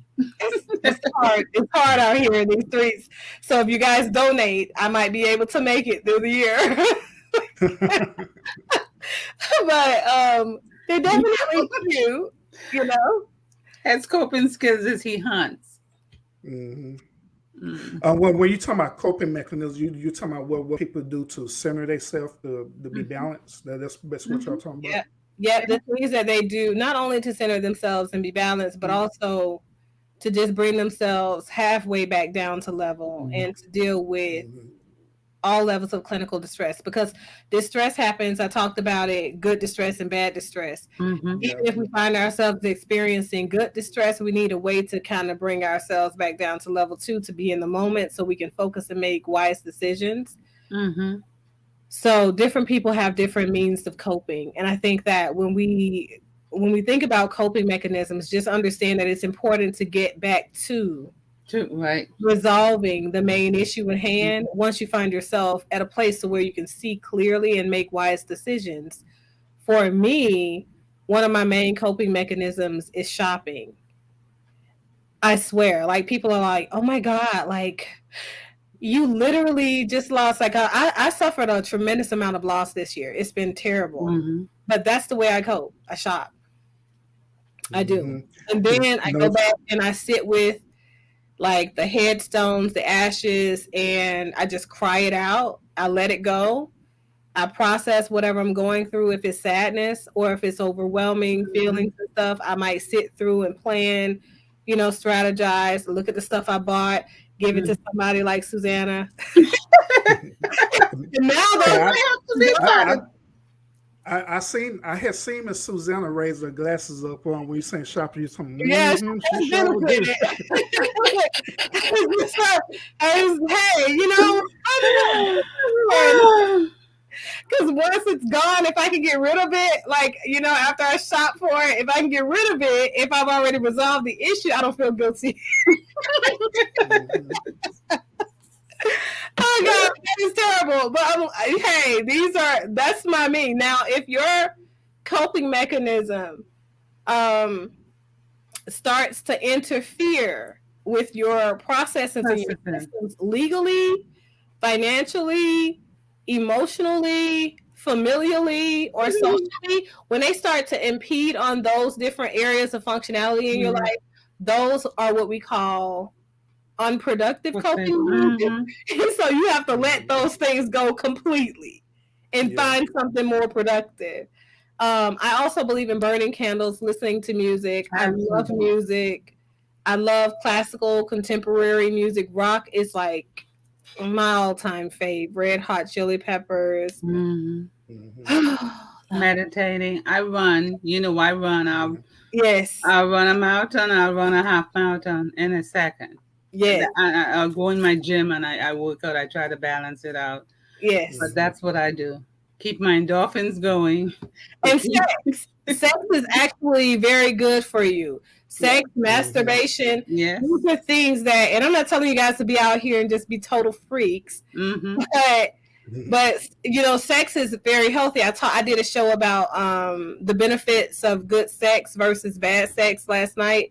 It's hard. It's hard out here in these streets. So if you guys donate, I might be able to make it through the year. But they're definitely cute, As coping skills as he hunts. When you're talking about coping mechanisms, you're talking about what people do to center themselves to be balanced. That's what y'all talking about. Yeah, the things that they do, not only to center themselves and be balanced, but also to just bring themselves halfway back down to level and to deal with all levels of clinical distress, because distress happens. I talked about it, good distress and bad distress. Even if we find ourselves experiencing good distress, we need a way to kind of bring ourselves back down to level 2 to be in the moment so we can focus and make wise decisions. So different people have different means of coping. And I think that when we think about coping mechanisms, just understand that it's important to get back to resolving the main issue at hand. Once you find yourself at a place to where you can see clearly and make wise decisions. For me, one of my main coping mechanisms is shopping. I swear, like, people are like, oh my God, like, you literally just lost, like, I suffered a tremendous amount of loss this year. It's been terrible, but that's the way I cope. I shop. I do. And then I go back and I sit with, like, the headstones, the ashes, and I just cry it out. I let it go. I process whatever I'm going through. If it's sadness or if it's overwhelming feelings and stuff, I might sit through and plan, strategize, look at the stuff I bought, give it to somebody like Susanna. And now I had seen Miss Susanna raise her glasses up when you saying shopping. You something. Yeah, she sure would do. Hey, because once it's gone, if I can get rid of it, after I shop for it, if I can get rid of it, if I've already resolved the issue, I don't feel guilty. Oh God, that is terrible. But that's my me. Now, if your coping mechanism starts to interfere with your processes and your systems legally, financially, emotionally, familially, or socially, when they start to impede on those different areas of functionality in your life, those are what we call unproductive coping. So you have to let those things go completely and find something more productive. I also believe in burning candles, listening to music. Absolutely. I love music. I love classical, contemporary music. Rock is like my all-time fave. Red Hot Chili Peppers. Meditating. I run. I run. I'll run a marathon. I'll run a half marathon in a second. Yes. I'll go in my gym and I work out. I try to balance it out. Yes. But that's what I do. Keep my endorphins going. And sex is actually very good for you. Sex, masturbation, these are things that, and I'm not telling you guys to be out here and just be total freaks, but sex is very healthy. I did a show about the benefits of good sex versus bad sex last night.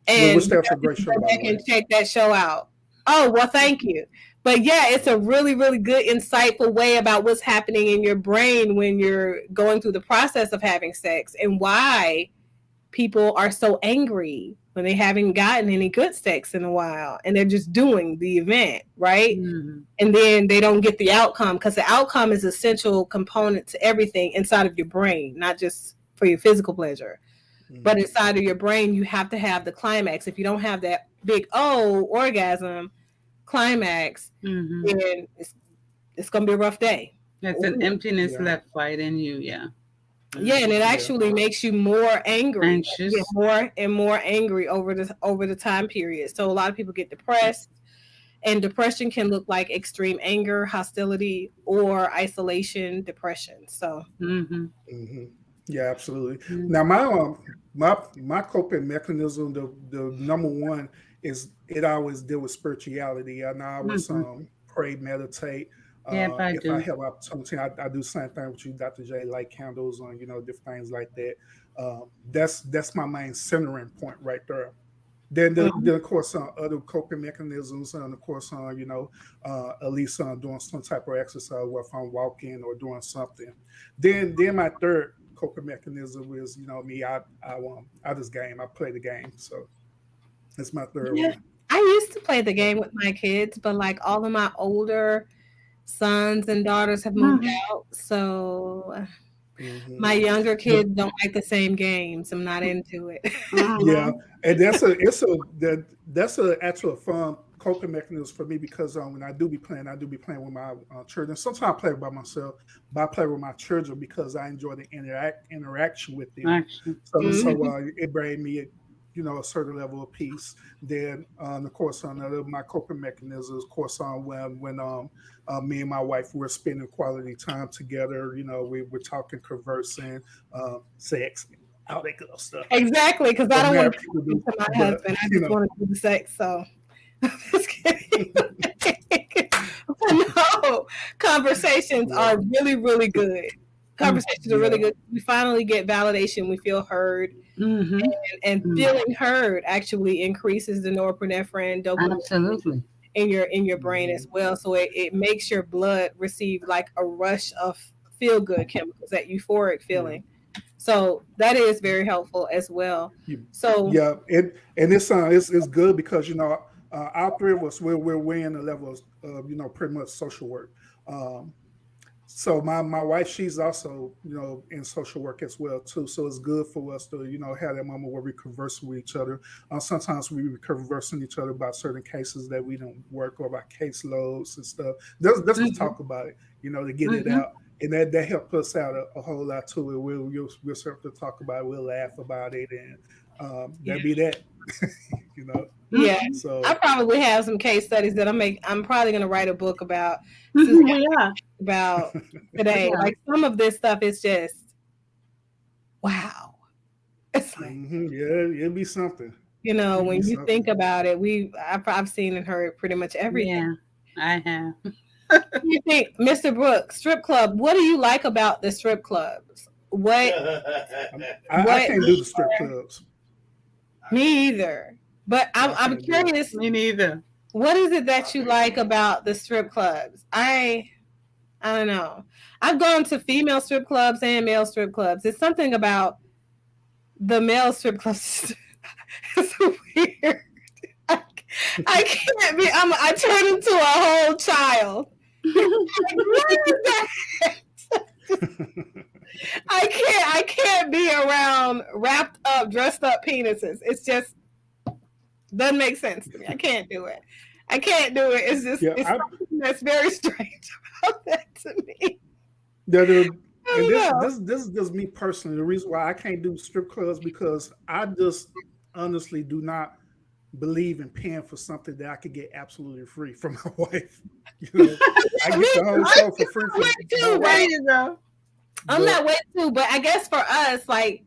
And that's a great show. Go back and check that show out. Oh, well, thank you. But yeah, it's a really, really good, insightful way about what's happening in your brain when you're going through the process of having sex and why people are so angry when they haven't gotten any good sex in a while and they're just doing the event, right? And then they don't get the outcome, because the outcome is an essential component to everything inside of your brain, not just for your physical pleasure. But inside of your brain, you have to have the climax. If you don't have that big orgasm climax, then it's going to be a rough day. It's an emptiness left right in you, and it actually makes you more angry, anxious, more and more angry over the time period. So a lot of people get depressed, and depression can look like extreme anger, hostility, or isolation, depression. So. Yeah, absolutely. Now, my coping mechanism, the number one is it always deal with spirituality. And I always pray, meditate. If I have opportunity, I do the same thing with you, Dr. J, light candles on, different things like that. That's my main centering point right there. Then of course, other coping mechanisms, and of course, at least doing some type of exercise, whether if I'm walking or doing something. Then my third coping mechanism is, me. I just game. I play the game. So that's my third one. I used to play the game with my kids, but like all of my older sons and daughters have moved out, so my younger kids don't like the same games. I'm not into it. And that's a actual fun coping mechanism for me, because when I do be playing with my children. Sometimes I play by myself, but I play with my children because I enjoy the interaction with them. So it brings me a certain level of peace. Then of course another my coping mechanisms, of course, when me and my wife were spending quality time together, we were talking, conversing, sex, all that good stuff. Exactly, because I don't want to do to my husband. I just want to do the sex. So just kidding. No, conversations are really, really good. Conversations are really good. We finally get validation. We feel heard, and feeling heard actually increases the norepinephrine, dopamine in your brain as well. So it makes your blood receive like a rush of feel good chemicals, that euphoric feeling. So that is very helpful as well. So and it's good because all three of us we're in a level of pretty much social work. So my wife, she's also, in social work as well too. So it's good for us to, have that moment where we converse with each other. Sometimes we converse with each other about certain cases that we don't work, or about caseloads and stuff. Just to talk about it, to get it out. And that helped us out a whole lot too. We'll start to talk about it, we'll laugh about it, and that'd be that. Yeah. So I probably have some case studies that I'm probably gonna write a book about about today. Yeah. Like some of this stuff is just wow. It's like, yeah, it'd be something. when you think about it, I've seen and heard pretty much everything. Yeah, I have. What do you think, Mr. Brooks, strip club? What do you like about the strip clubs? What? I can't do the strip clubs. Me either. But I'm curious. Me neither. What is it that you like about the strip clubs? I don't know. I've gone to female strip clubs and male strip clubs. It's something about the male strip clubs. It's weird. I can't be. I turn into a whole child. What is that? I can't be around wrapped up, dressed up penises. It's just doesn't make sense to me. I can't do it. It's just it's something that's very strange about that to me. And this is just me personally. The reason why I can't do strip clubs, because I just honestly do not believe in paying for something that I could get absolutely free from my wife. I get the whole show for free from my wife. I'm that way too, but I guess for us, like,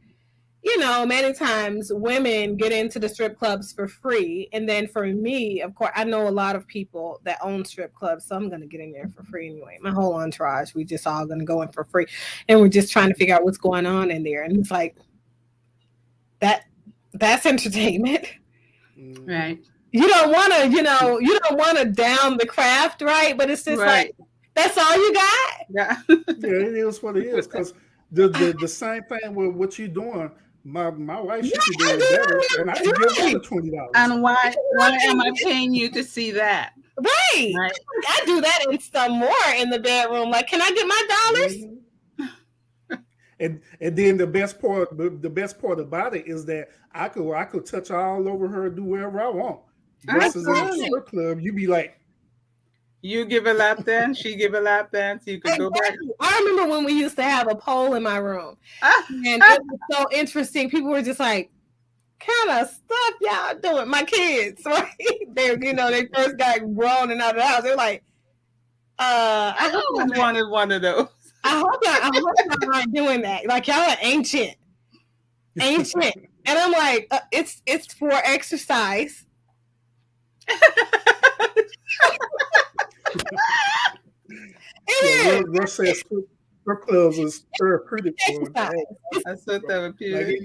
many times women get into the strip clubs for free. And then for me, of course, I know a lot of people that own strip clubs, so I'm going to get in there for free anyway. My whole entourage, we just all going to go in for free. And we're just trying to figure out what's going on in there. And it's like, that's entertainment. Right. You don't want to, you don't want to down the craft, right? But it's just like, that's all you got? Yeah, it is what it is. Because the same thing with what you're doing, my wife, she can do it better, and I can give her $20. And why am I paying you to see that? Right. I do that and some more in the bedroom. Like, can I get my dollars? And then the best part about it is that I could touch all over her and do whatever I want. Versus in a strip club, you be like, you give a lap dance, she give a lap dance, you can go back. I remember when we used to have a poll in my room, and it was so interesting. People were just like, kind of stuff y'all doing? My kids, right? They first got grown and out of the house. They're like, I always wanted one of those. I hope y'all aren't doing that. Like, y'all are ancient. And I'm like, it's for exercise. Russ says strip clubs is therapeutic. That's so therapeutic.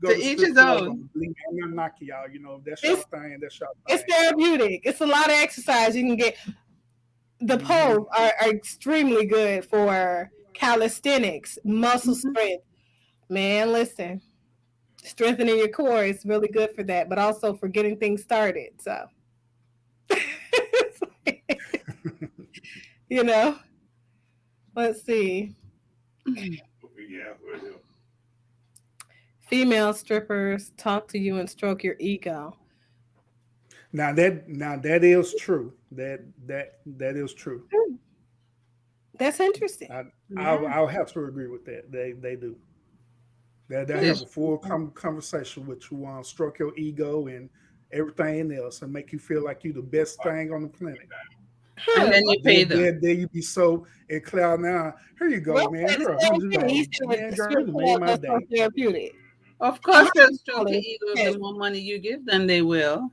To each his own. I'm not knocking y'all. That's your thing. That's your thing. It's therapeutic. It's a lot of exercise you can get. The poles are extremely good for calisthenics, muscle strength. Man, listen, strengthening your core is really good for that, but also for getting things started. So, let's see. Female strippers talk to you and stroke your ego. Now that is true. That is true. That's interesting. I'll have to agree with that. They do. They have a full conversation with you, stroke your ego and everything else, and make you feel like you're the best thing on the planet. And then you pay them. Then you be so in cloud now. Here you go, man. Here $100. Therapeutic. Of course, they'll stroke your ego. The more money you give them, they will.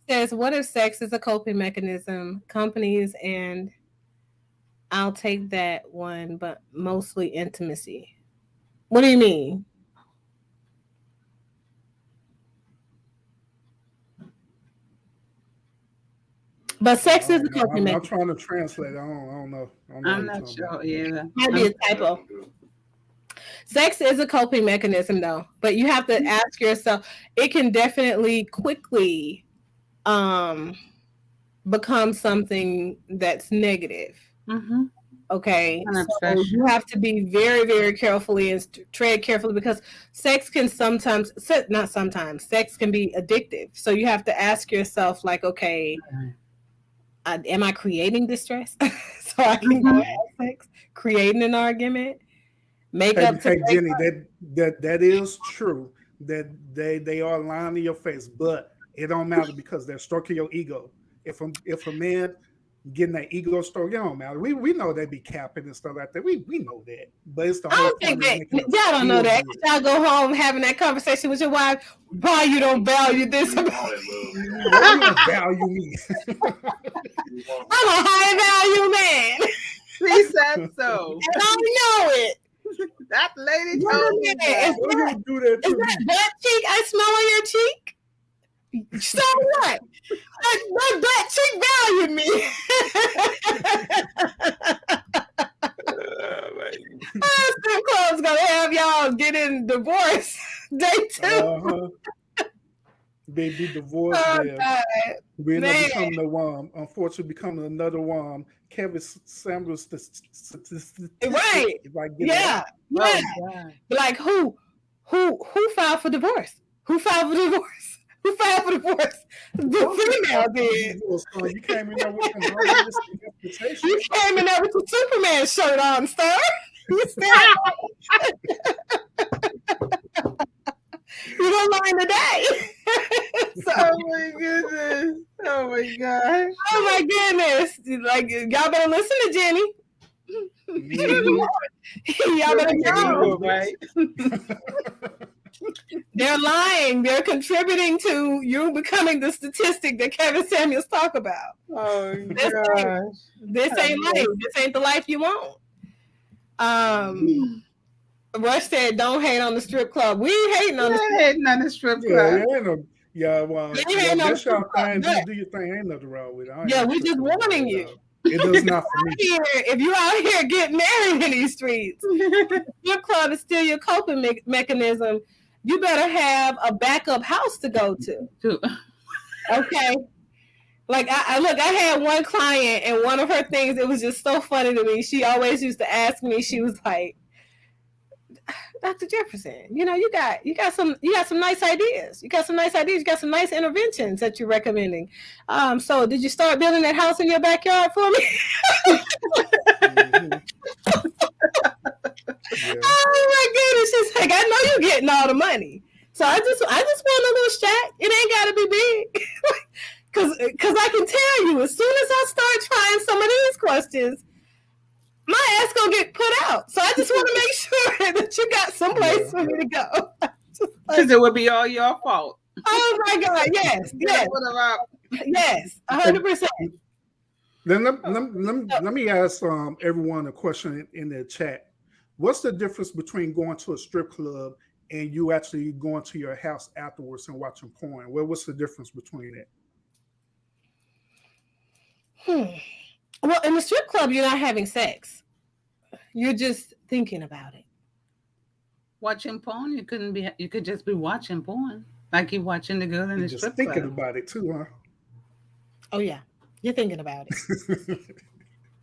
Says, what if sex is a coping mechanism? Companies and I'll take that one, but mostly intimacy. What do you mean? But sex is a coping mechanism. I'm trying to translate. I don't know. I'm not sure either. Might be a typo. Sex is a coping mechanism, though, but you have to ask yourself. It can definitely quickly become something that's negative. Mm-hmm. Okay, An so obsession. you have to be very, very carefully and tread carefully because sex can sometimes, not sometimes, sex can be addictive. So you have to ask yourself, like, okay, am I creating distress so I can go and have sex, creating an argument, make Hey, up to hey make Jenny, up? that is true. That they are lying in your face, but it don't matter because they're stroking your ego. If a man getting that ego stroke, it don't matter. We know they be capping and stuff like that. We know that, but it's the I whole don't point think is that making us y'all don't know feel that. good. Y'all go home having that conversation with your wife. Why you don't value this? I'm a Why you don't value me? high value man. She said so. And I know it. That lady Wait a told me minute. that. Why you do that Is to that me? butt cheek I smell on your cheek? So what? That butt cheek valued me. Strip club's gonna have y'all getting divorced day 2. Uh-huh. They be divorced Oh there. God, We end up man. becoming the unfortunately becoming another Kevin Samuels statistic. Right. If I get Yeah. it Yeah. God. Like who filed for divorce? Who filed for divorce? Who filed for divorce? The female did. right. You came in there with some unrealistic expectations. You came in there with the Superman shirt on, sir. You still you don't line today. So, Oh my goodness. Oh my gosh. oh my goodness. Like y'all better listen to Jenny. Y'all better know. Right? They're lying. They're contributing to you becoming the statistic that Kevin Samuels talk about. Oh gosh. This ain't life. This ain't the life you want. Rush said, "Don't hate on the strip club." We ain't hating on the strip. Hating on the strip Yeah, club. yeah, ain't no, yeah. Well, You ain't no that's your strip club, thing. but- Do your thing. Ain't nothing wrong with it. I ain't Yeah, no we strip just club warning at you. all. It does not for me. If you out here getting married in these streets, strip club is still your coping mechanism. You better have a backup house to go to. Okay. Like I look, I had one client and one of her things, it was just so funny to me. She always used to ask me, she was like, Dr. Jefferson, you got some nice ideas. You got some nice ideas. You got some nice interventions that you're recommending. So did you start building that house in your backyard for me? Yeah. Oh my goodness. She's like, I know you're getting all the money. So I just want a little shack. It ain't gotta be big. Cause I can tell you, as soon as I start trying some of these questions, my ass gonna get put out. So I just want to make sure that you got someplace for me to go. Because it would be all your fault. Oh my God! Yes, yes, yes, 100%. Then let me ask everyone a question in the chat. What's the difference between going to a strip club and you actually going to your house afterwards and watching porn? What's the difference between that? Well, in the strip club, you're not having sex. You're just thinking about it. Watching porn, you could just be watching porn. Like you're watching the girl in the strip club. Just thinking about it too, huh? Oh yeah. You're thinking about it.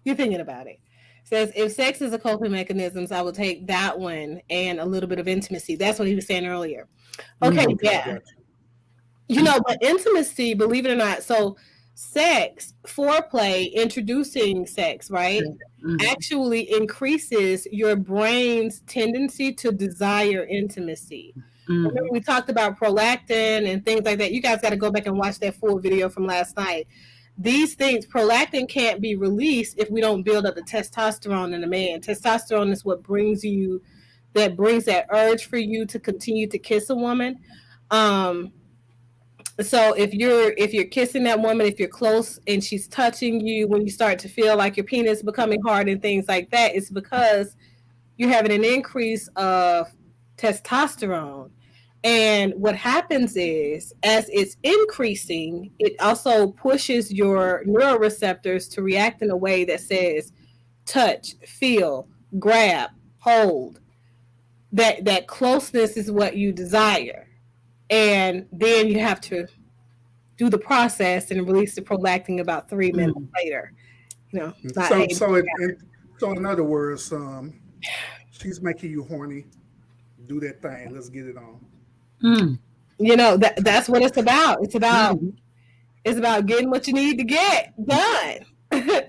You're thinking about it. Says if sex is a coping mechanism, I will take that one and a little bit of intimacy. That's what he was saying earlier. Okay, yeah. But intimacy, believe it or not, so sex, foreplay, introducing sex, right, actually increases your brain's tendency to desire intimacy. Remember we talked about prolactin and things like that. You guys got to go back and watch that full video from last night. These things, prolactin can't be released if we don't build up the testosterone in a man. Testosterone is what brings that urge for you to continue to kiss a woman. So if you're kissing that woman, if you're close and she's touching you, when you start to feel like your penis becoming hard and things like that, it's because you're having an increase of testosterone. And what happens is, as it's increasing, it also pushes your neuroreceptors to react in a way that says, touch, feel, grab, hold. That closeness is what you desire. And then you have to do the process and release the prolactin about 3 minutes later. you know, not So hating. so in other words, she's making you horny. Do that thing. Let's get it on. Mm. You know, that's what it's about. It's about getting what you need to get done.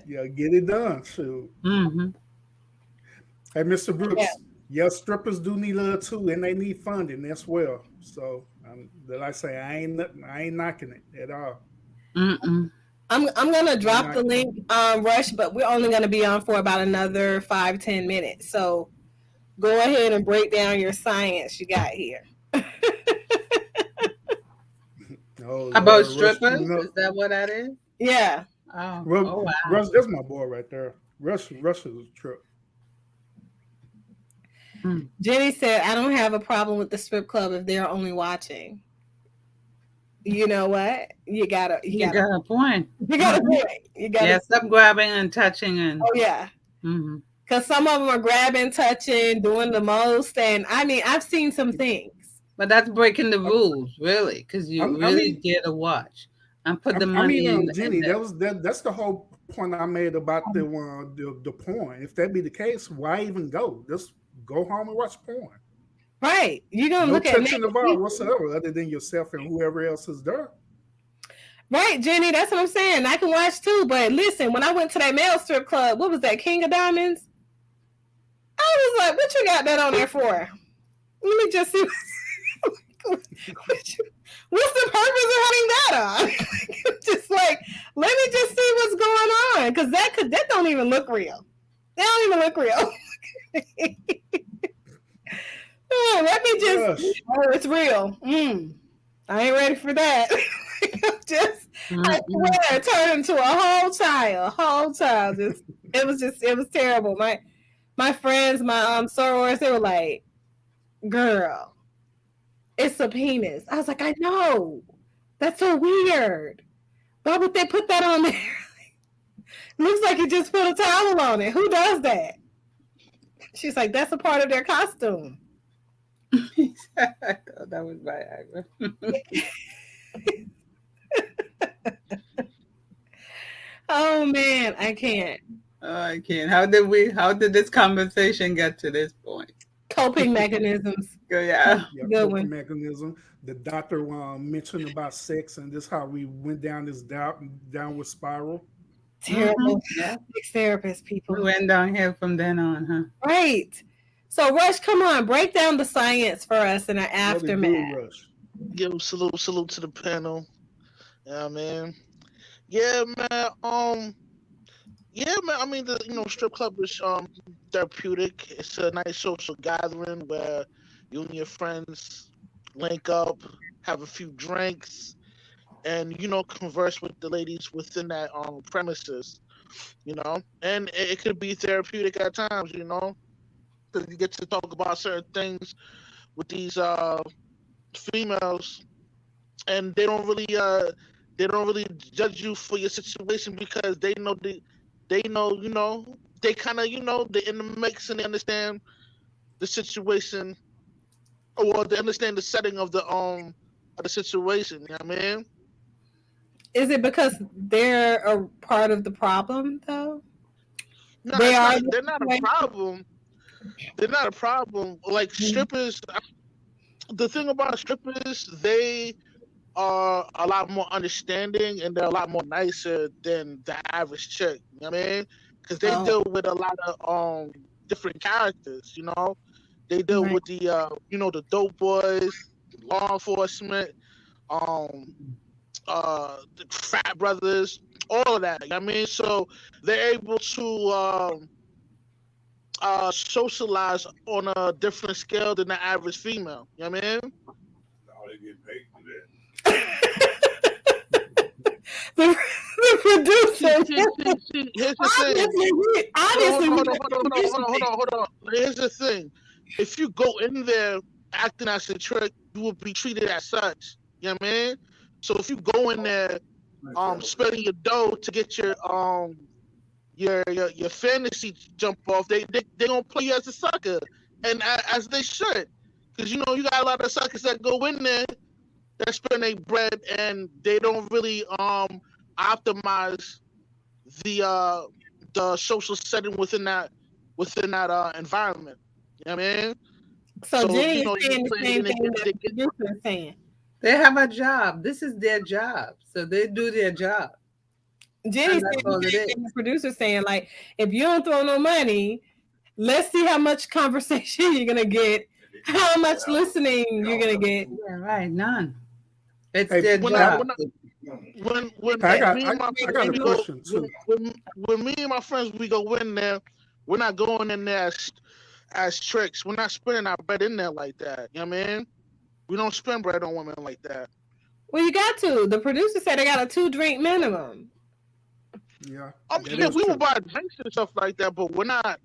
Yeah, get it done. Shoot. Mm-hmm. Hey, Mr. Brooks. Yes, strippers do need love too, and they need funding as well. So, like I say, I ain't knocking it at all. Mm-mm. I'm gonna drop the link, Rush, but we're only gonna be on for about another 5-10 minutes. So go ahead and break down your science you got here. About strippers? Is that what that is? Yeah. Oh, wow. Rush, that's my boy right there. Rush is a trip. Jenny said, I don't have a problem with the strip club if they're only watching. You know what? You got a point. You got a point. Stop grabbing and touching and. Oh yeah. Because some of them are grabbing, touching, doing the most, and I mean, I've seen some things. But that's breaking the rules, really, because you get to watch and put the money in. Jenny, that's the whole point I made about the porn. If that be the case, why even go? Just go home and watch porn. Right. You're going to look at touching the bar whatsoever other than yourself and whoever else is there. Right, Jenny, that's what I'm saying. I can watch too, but listen, when I went to that male strip club, what was that, King of Diamonds? I was like, what you got that on there for? Let me just see. What's the purpose of having that on? Just like, let me just see what's going on, because that don't even look real. That don't even look real. Let me just. Oh, it's real. I ain't ready for that. I swear, it turned into a whole child. It was terrible. My friends, my sorors, they were like, "Girl, it's a penis." I was like, "I know. That's so weird. Why would they put that on there? Looks like you just put a towel on it. Who does that?" She's like, "That's a part of their costume." I thought that was Viagra. Oh man, I can't. I can't. How did this conversation get to this point? Coping mechanisms. Good coping mechanism. The doctor mentioned about sex, and this how we went down this downward spiral. Terrible. Sex therapist people. We went downhill from then on, huh? Right. So, Rush, come on, break down the science for us in our aftermath. Yo, salute to the panel. Yeah, man. Yeah, man. I mean, the strip club is therapeutic. It's a nice social gathering where you and your friends link up, have a few drinks, and converse with the ladies within that premises. And it could be therapeutic at times. Because you get to talk about certain things with these females, and they don't really judge you for your situation because they know they kind of they're in the mix and they understand the situation, or they understand the setting of the situation. You know what I mean? Is it because they're a part of the problem though? No, they're not a problem. They're not a problem. Like strippers, the thing about strippers, they are a lot more understanding and they're a lot more nicer than the average chick. You know what I mean? Because they deal with a lot of different characters. They deal with the the dope boys, law enforcement, the frat brothers, all of that. You know what I mean? So they're able to socialize on a different scale than the average female. You know what I mean? How they get paid for that? the producer. Here's the thing. Hold on. Here's the thing. If you go in there acting as a trick, you will be treated as such. You know what I mean? So if you go in there spending your dough to get your fantasy jump off, they gonna play you as a sucker, and as they should, because you got a lot of suckers that go in there that spend their bread and they don't really optimize the the social setting within that environment. You know what I mean? So Jenny you know, is saying the you same play- thing that the producer is saying. They have a job. This is their job, so they do their job. Jenny's saying the same thing the producer saying, like, if you don't throw no money, let's see how much conversation you're gonna get, how much listening you're gonna get. Yeah, right, none. It's Hey, their when job. when I got me and my a friends, question too. when me and my friends we go in there, we're not going in there as tricks. We're not spending our bread in there like that. You know what I mean? We don't spend bread on women like that. Well, you got to. The producer said they got a 2-drink minimum. Yeah. Yeah, we will buy drinks and stuff like that, but we're not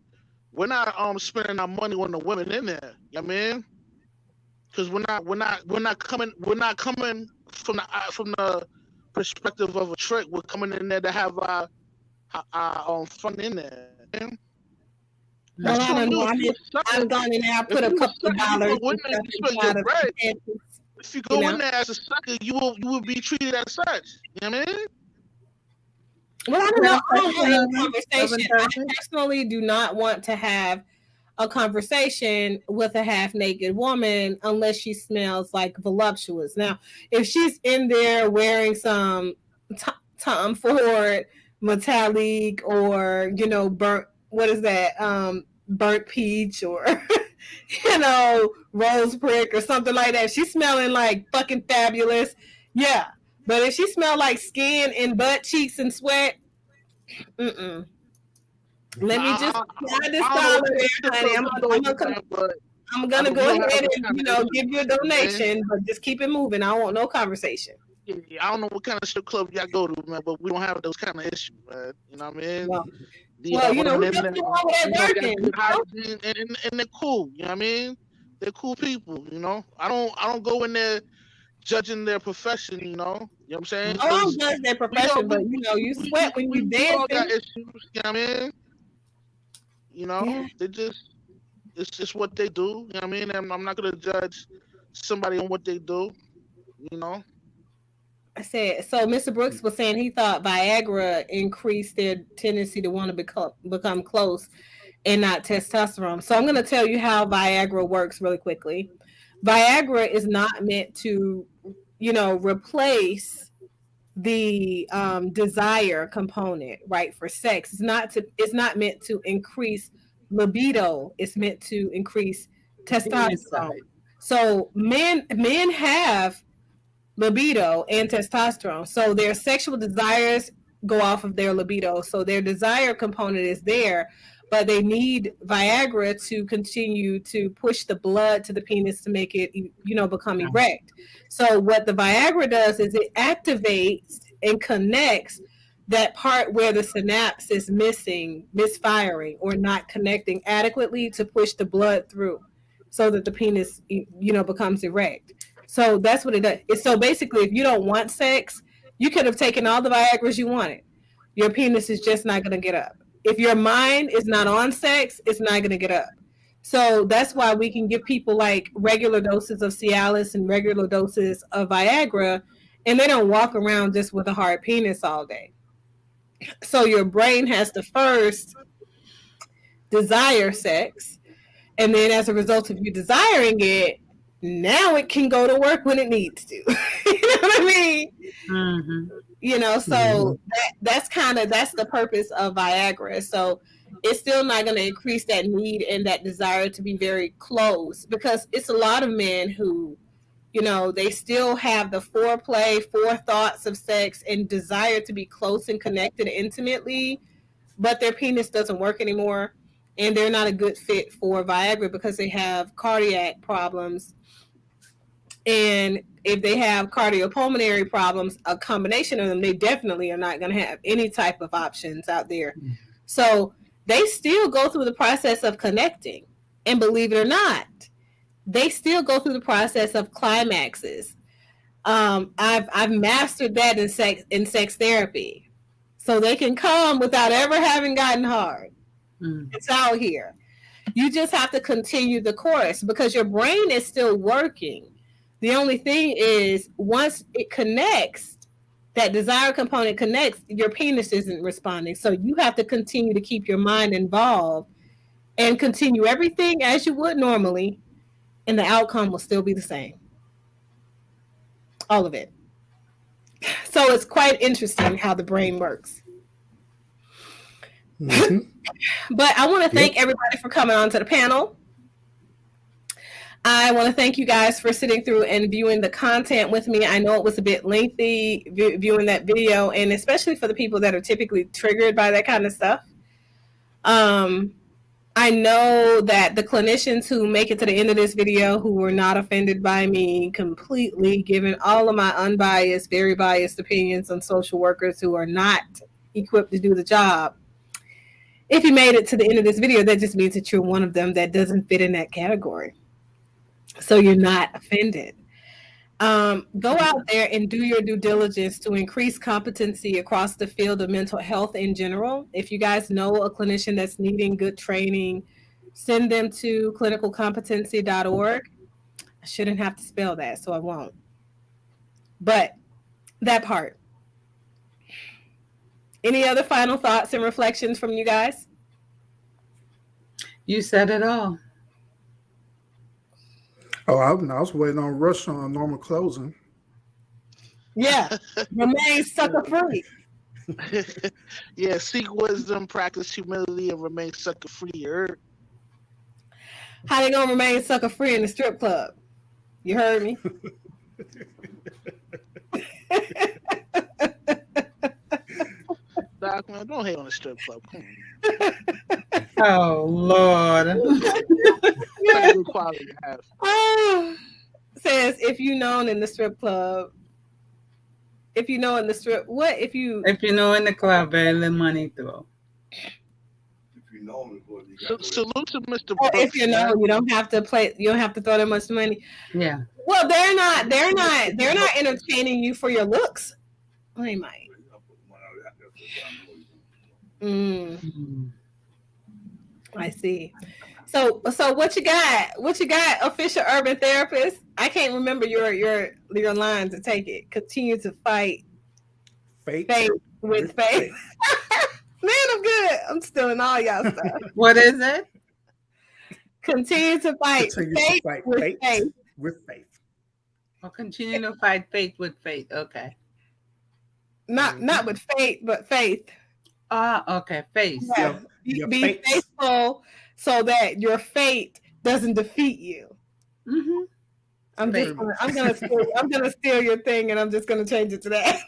spending our money on the women in there. You know what I mean? Because we're not coming from the perspective of a trick. We're coming in there to have our fun in there. Well, I don't know. I'm going in there. I put a couple of dollars. If you go in there as a sucker, you will be treated as such. You know what I mean? Well, I don't know. I don't have any conversation. I personally do not want to have a conversation with a half-naked woman unless she smells like voluptuous. Now, if she's in there wearing some Tom Ford metallic or, you know, burnt peach or, you know, rose prick or something like that. She's smelling like fucking fabulous. Yeah. But if she smell like skin and butt cheeks and sweat, let me just slide this dollar there, honey. I'm gonna go ahead and, you know, give you a donation, but just keep it moving. I don't want no conversation. Yeah, I don't know what kind of strip club y'all go to, man, but we don't have those kind of issues, man. You know what I mean? Well, you know, we just do all that working, and they're cool. You know what I mean? They're cool people. You know, I don't go in there judging their profession. You know what I'm saying? Oh, I don't judge their profession, but you know, you sweat when you dance. Got issues, you know what I mean? You know, it's just what they do. You know what I mean? And I'm not gonna judge somebody on what they do. You know. I said, so Mr. Brooks was saying he thought Viagra increased their tendency to want to become close and not testosterone. So I'm going to tell you how Viagra works really quickly. Viagra is not meant to, you know, replace the desire component, right, for sex. It's not meant to increase libido. It's meant to increase testosterone. So men have libido and testosterone. So their sexual desires go off of their libido. So their desire component is there, but they need Viagra to continue to push the blood to the penis to make it, you know, become erect. So what the Viagra does is it activates and connects that part where the synapse is misfiring or not connecting adequately to push the blood through so that the penis, you know, becomes erect. So that's what it does. So basically, if you don't want sex, you could have taken all the Viagras you wanted. Your penis is just not going to get up. If your mind is not on sex, it's not going to get up. So that's why we can give people like regular doses of Cialis and regular doses of Viagra, and they don't walk around just with a hard penis all day. So your brain has to first desire sex, and then as a result of you desiring it, now it can go to work when it needs to. You know what I mean? Mm-hmm. You know, so that's the purpose of Viagra. So it's still not going to increase that need and that desire to be very close, because it's a lot of men who, you know, they still have the foreplay, forethoughts of sex and desire to be close and connected intimately, but their penis doesn't work anymore. And they're not a good fit for Viagra because they have cardiac problems. And if they have cardiopulmonary problems, a combination of them, they definitely are not going to have any type of options out there. So they still go through the process of connecting. And believe it or not, they still go through the process of climaxes. I've mastered that in sex therapy. So they can come without ever having gotten hard. It's out here. You just have to continue the course because your brain is still working. The only thing is once it connects, that desire component connects, your penis isn't responding. So you have to continue to keep your mind involved and continue everything as you would normally, and the outcome will still be the same. All of it. So it's quite interesting how the brain works. Mhm. But I want to thank everybody for coming on to the panel. I want to thank you guys for sitting through and viewing the content with me. I know it was a bit lengthy viewing that video, and especially for the people that are typically triggered by that kind of stuff. I know that the clinicians who make it to the end of this video who were not offended by me completely giving all of my unbiased, very biased opinions on social workers who are not equipped to do the job. If you made it to the end of this video, that just means that you're one of them that doesn't fit in that category. So you're not offended. Go out there and do your due diligence to increase competency across the field of mental health in general. If you guys know a clinician that's needing good training, send them to clinicalcompetency.org. I shouldn't have to spell that, so I won't. But that part. Any other final thoughts and reflections from you guys? You said it all. Oh, I was waiting on Rush on a normal closing. Yeah, remain sucker free. Yeah, seek wisdom, practice humility, and remain sucker free. You heard? How they gonna remain sucker free in the strip club? You heard me? Doc, man, don't hate on the strip club. Come on. Oh, Lord. That's a good quality to have. Says, if you known in the strip club, if you know in the strip, what if you... If you know in the club, very little money throw. If you know it, boy, you got Salute to Mr. Or Brooks. if you know, you don't have to play, you don't have to throw that much money. Yeah. Well, they're not entertaining you for your looks. They might. I see. So what you got? What you got, official urban therapist? I can't remember your line to take it. Continue to fight Faith with faith. Man, I'm good. I'm stealing all y'all stuff. What is it? Continue to fight faith with faith. With faith. I'll continue to fight faith with faith. Okay. Not with faith, but faith. Okay. Faith. Yeah. Be faithful so that your fate doesn't defeat you. Mm-hmm. I'm gonna steal your thing, and I'm just gonna change it to that.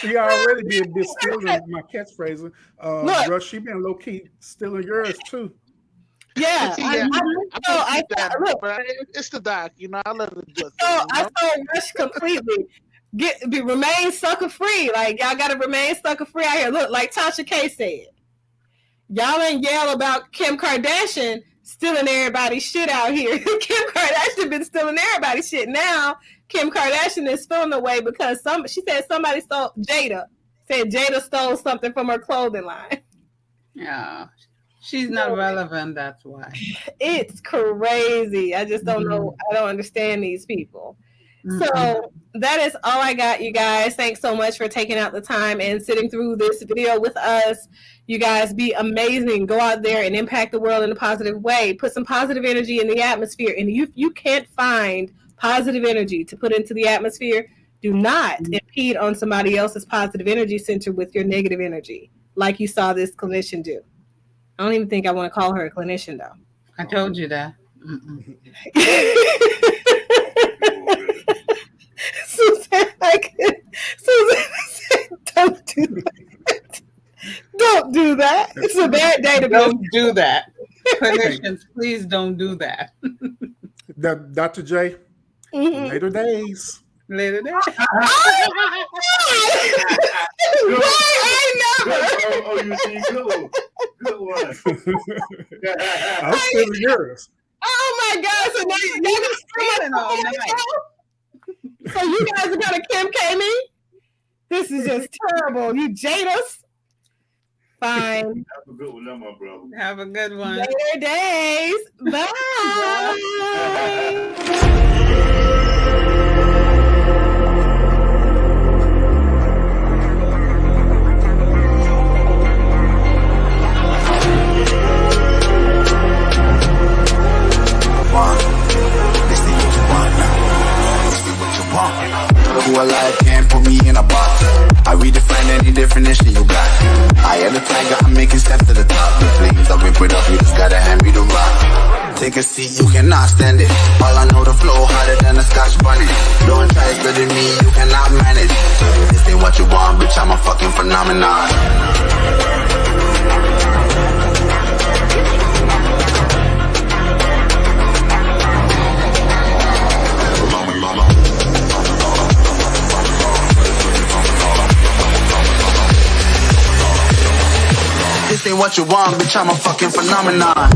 You already been stealing my catchphrase. Rush, she been low key stealing yours too. Yeah, it's the doc. You know, I love it. So I saw Rush completely. Remain sucker free. Like, y'all gotta remain sucker free out here. Look, like Tasha K said, y'all ain't yell about Kim Kardashian stealing everybody's shit out here. Kim Kardashian been stealing everybody's shit. Now Kim Kardashian is feeling the way because she said somebody stole Jada stole something from her clothing line. Yeah, she's not relevant. That's why. It's crazy. I just don't know. I don't understand these people. So that is all I got, you guys. Thanks so much for taking out the time and sitting through this video with us. You guys be amazing. Go out there and impact the world in a positive way. Put some positive energy in the atmosphere. And if you can't find positive energy to put into the atmosphere, do not impede on somebody else's positive energy center with your negative energy, like you saw this clinician do. I don't even think I want to call her a clinician, though. I told you that. Susan said, don't do that. Don't do that. It's a bad day to Don't do that. Clinicians, please don't do that. Dr. J, later days. Later days. Oh, you see, good one. I'm stealing yours. Oh my God! So now you're gonna steal all night. So you guys are gonna Kim K me? This is just terrible. You jade us. Fine. Have a good one, my brother. Have a good one. Later days. Bye. definition you got. I am the tiger, I'm making steps to the top. Please, I'll rip it up, you just gotta hand me the rock. Take a seat, you cannot stand it. All I know, the flow harder than a Scotch bunny. Don't try studying me, you cannot manage. This ain't what you want, bitch, I'm a fucking phenomenon. This ain't what you want, bitch, I'm a fucking phenomenon.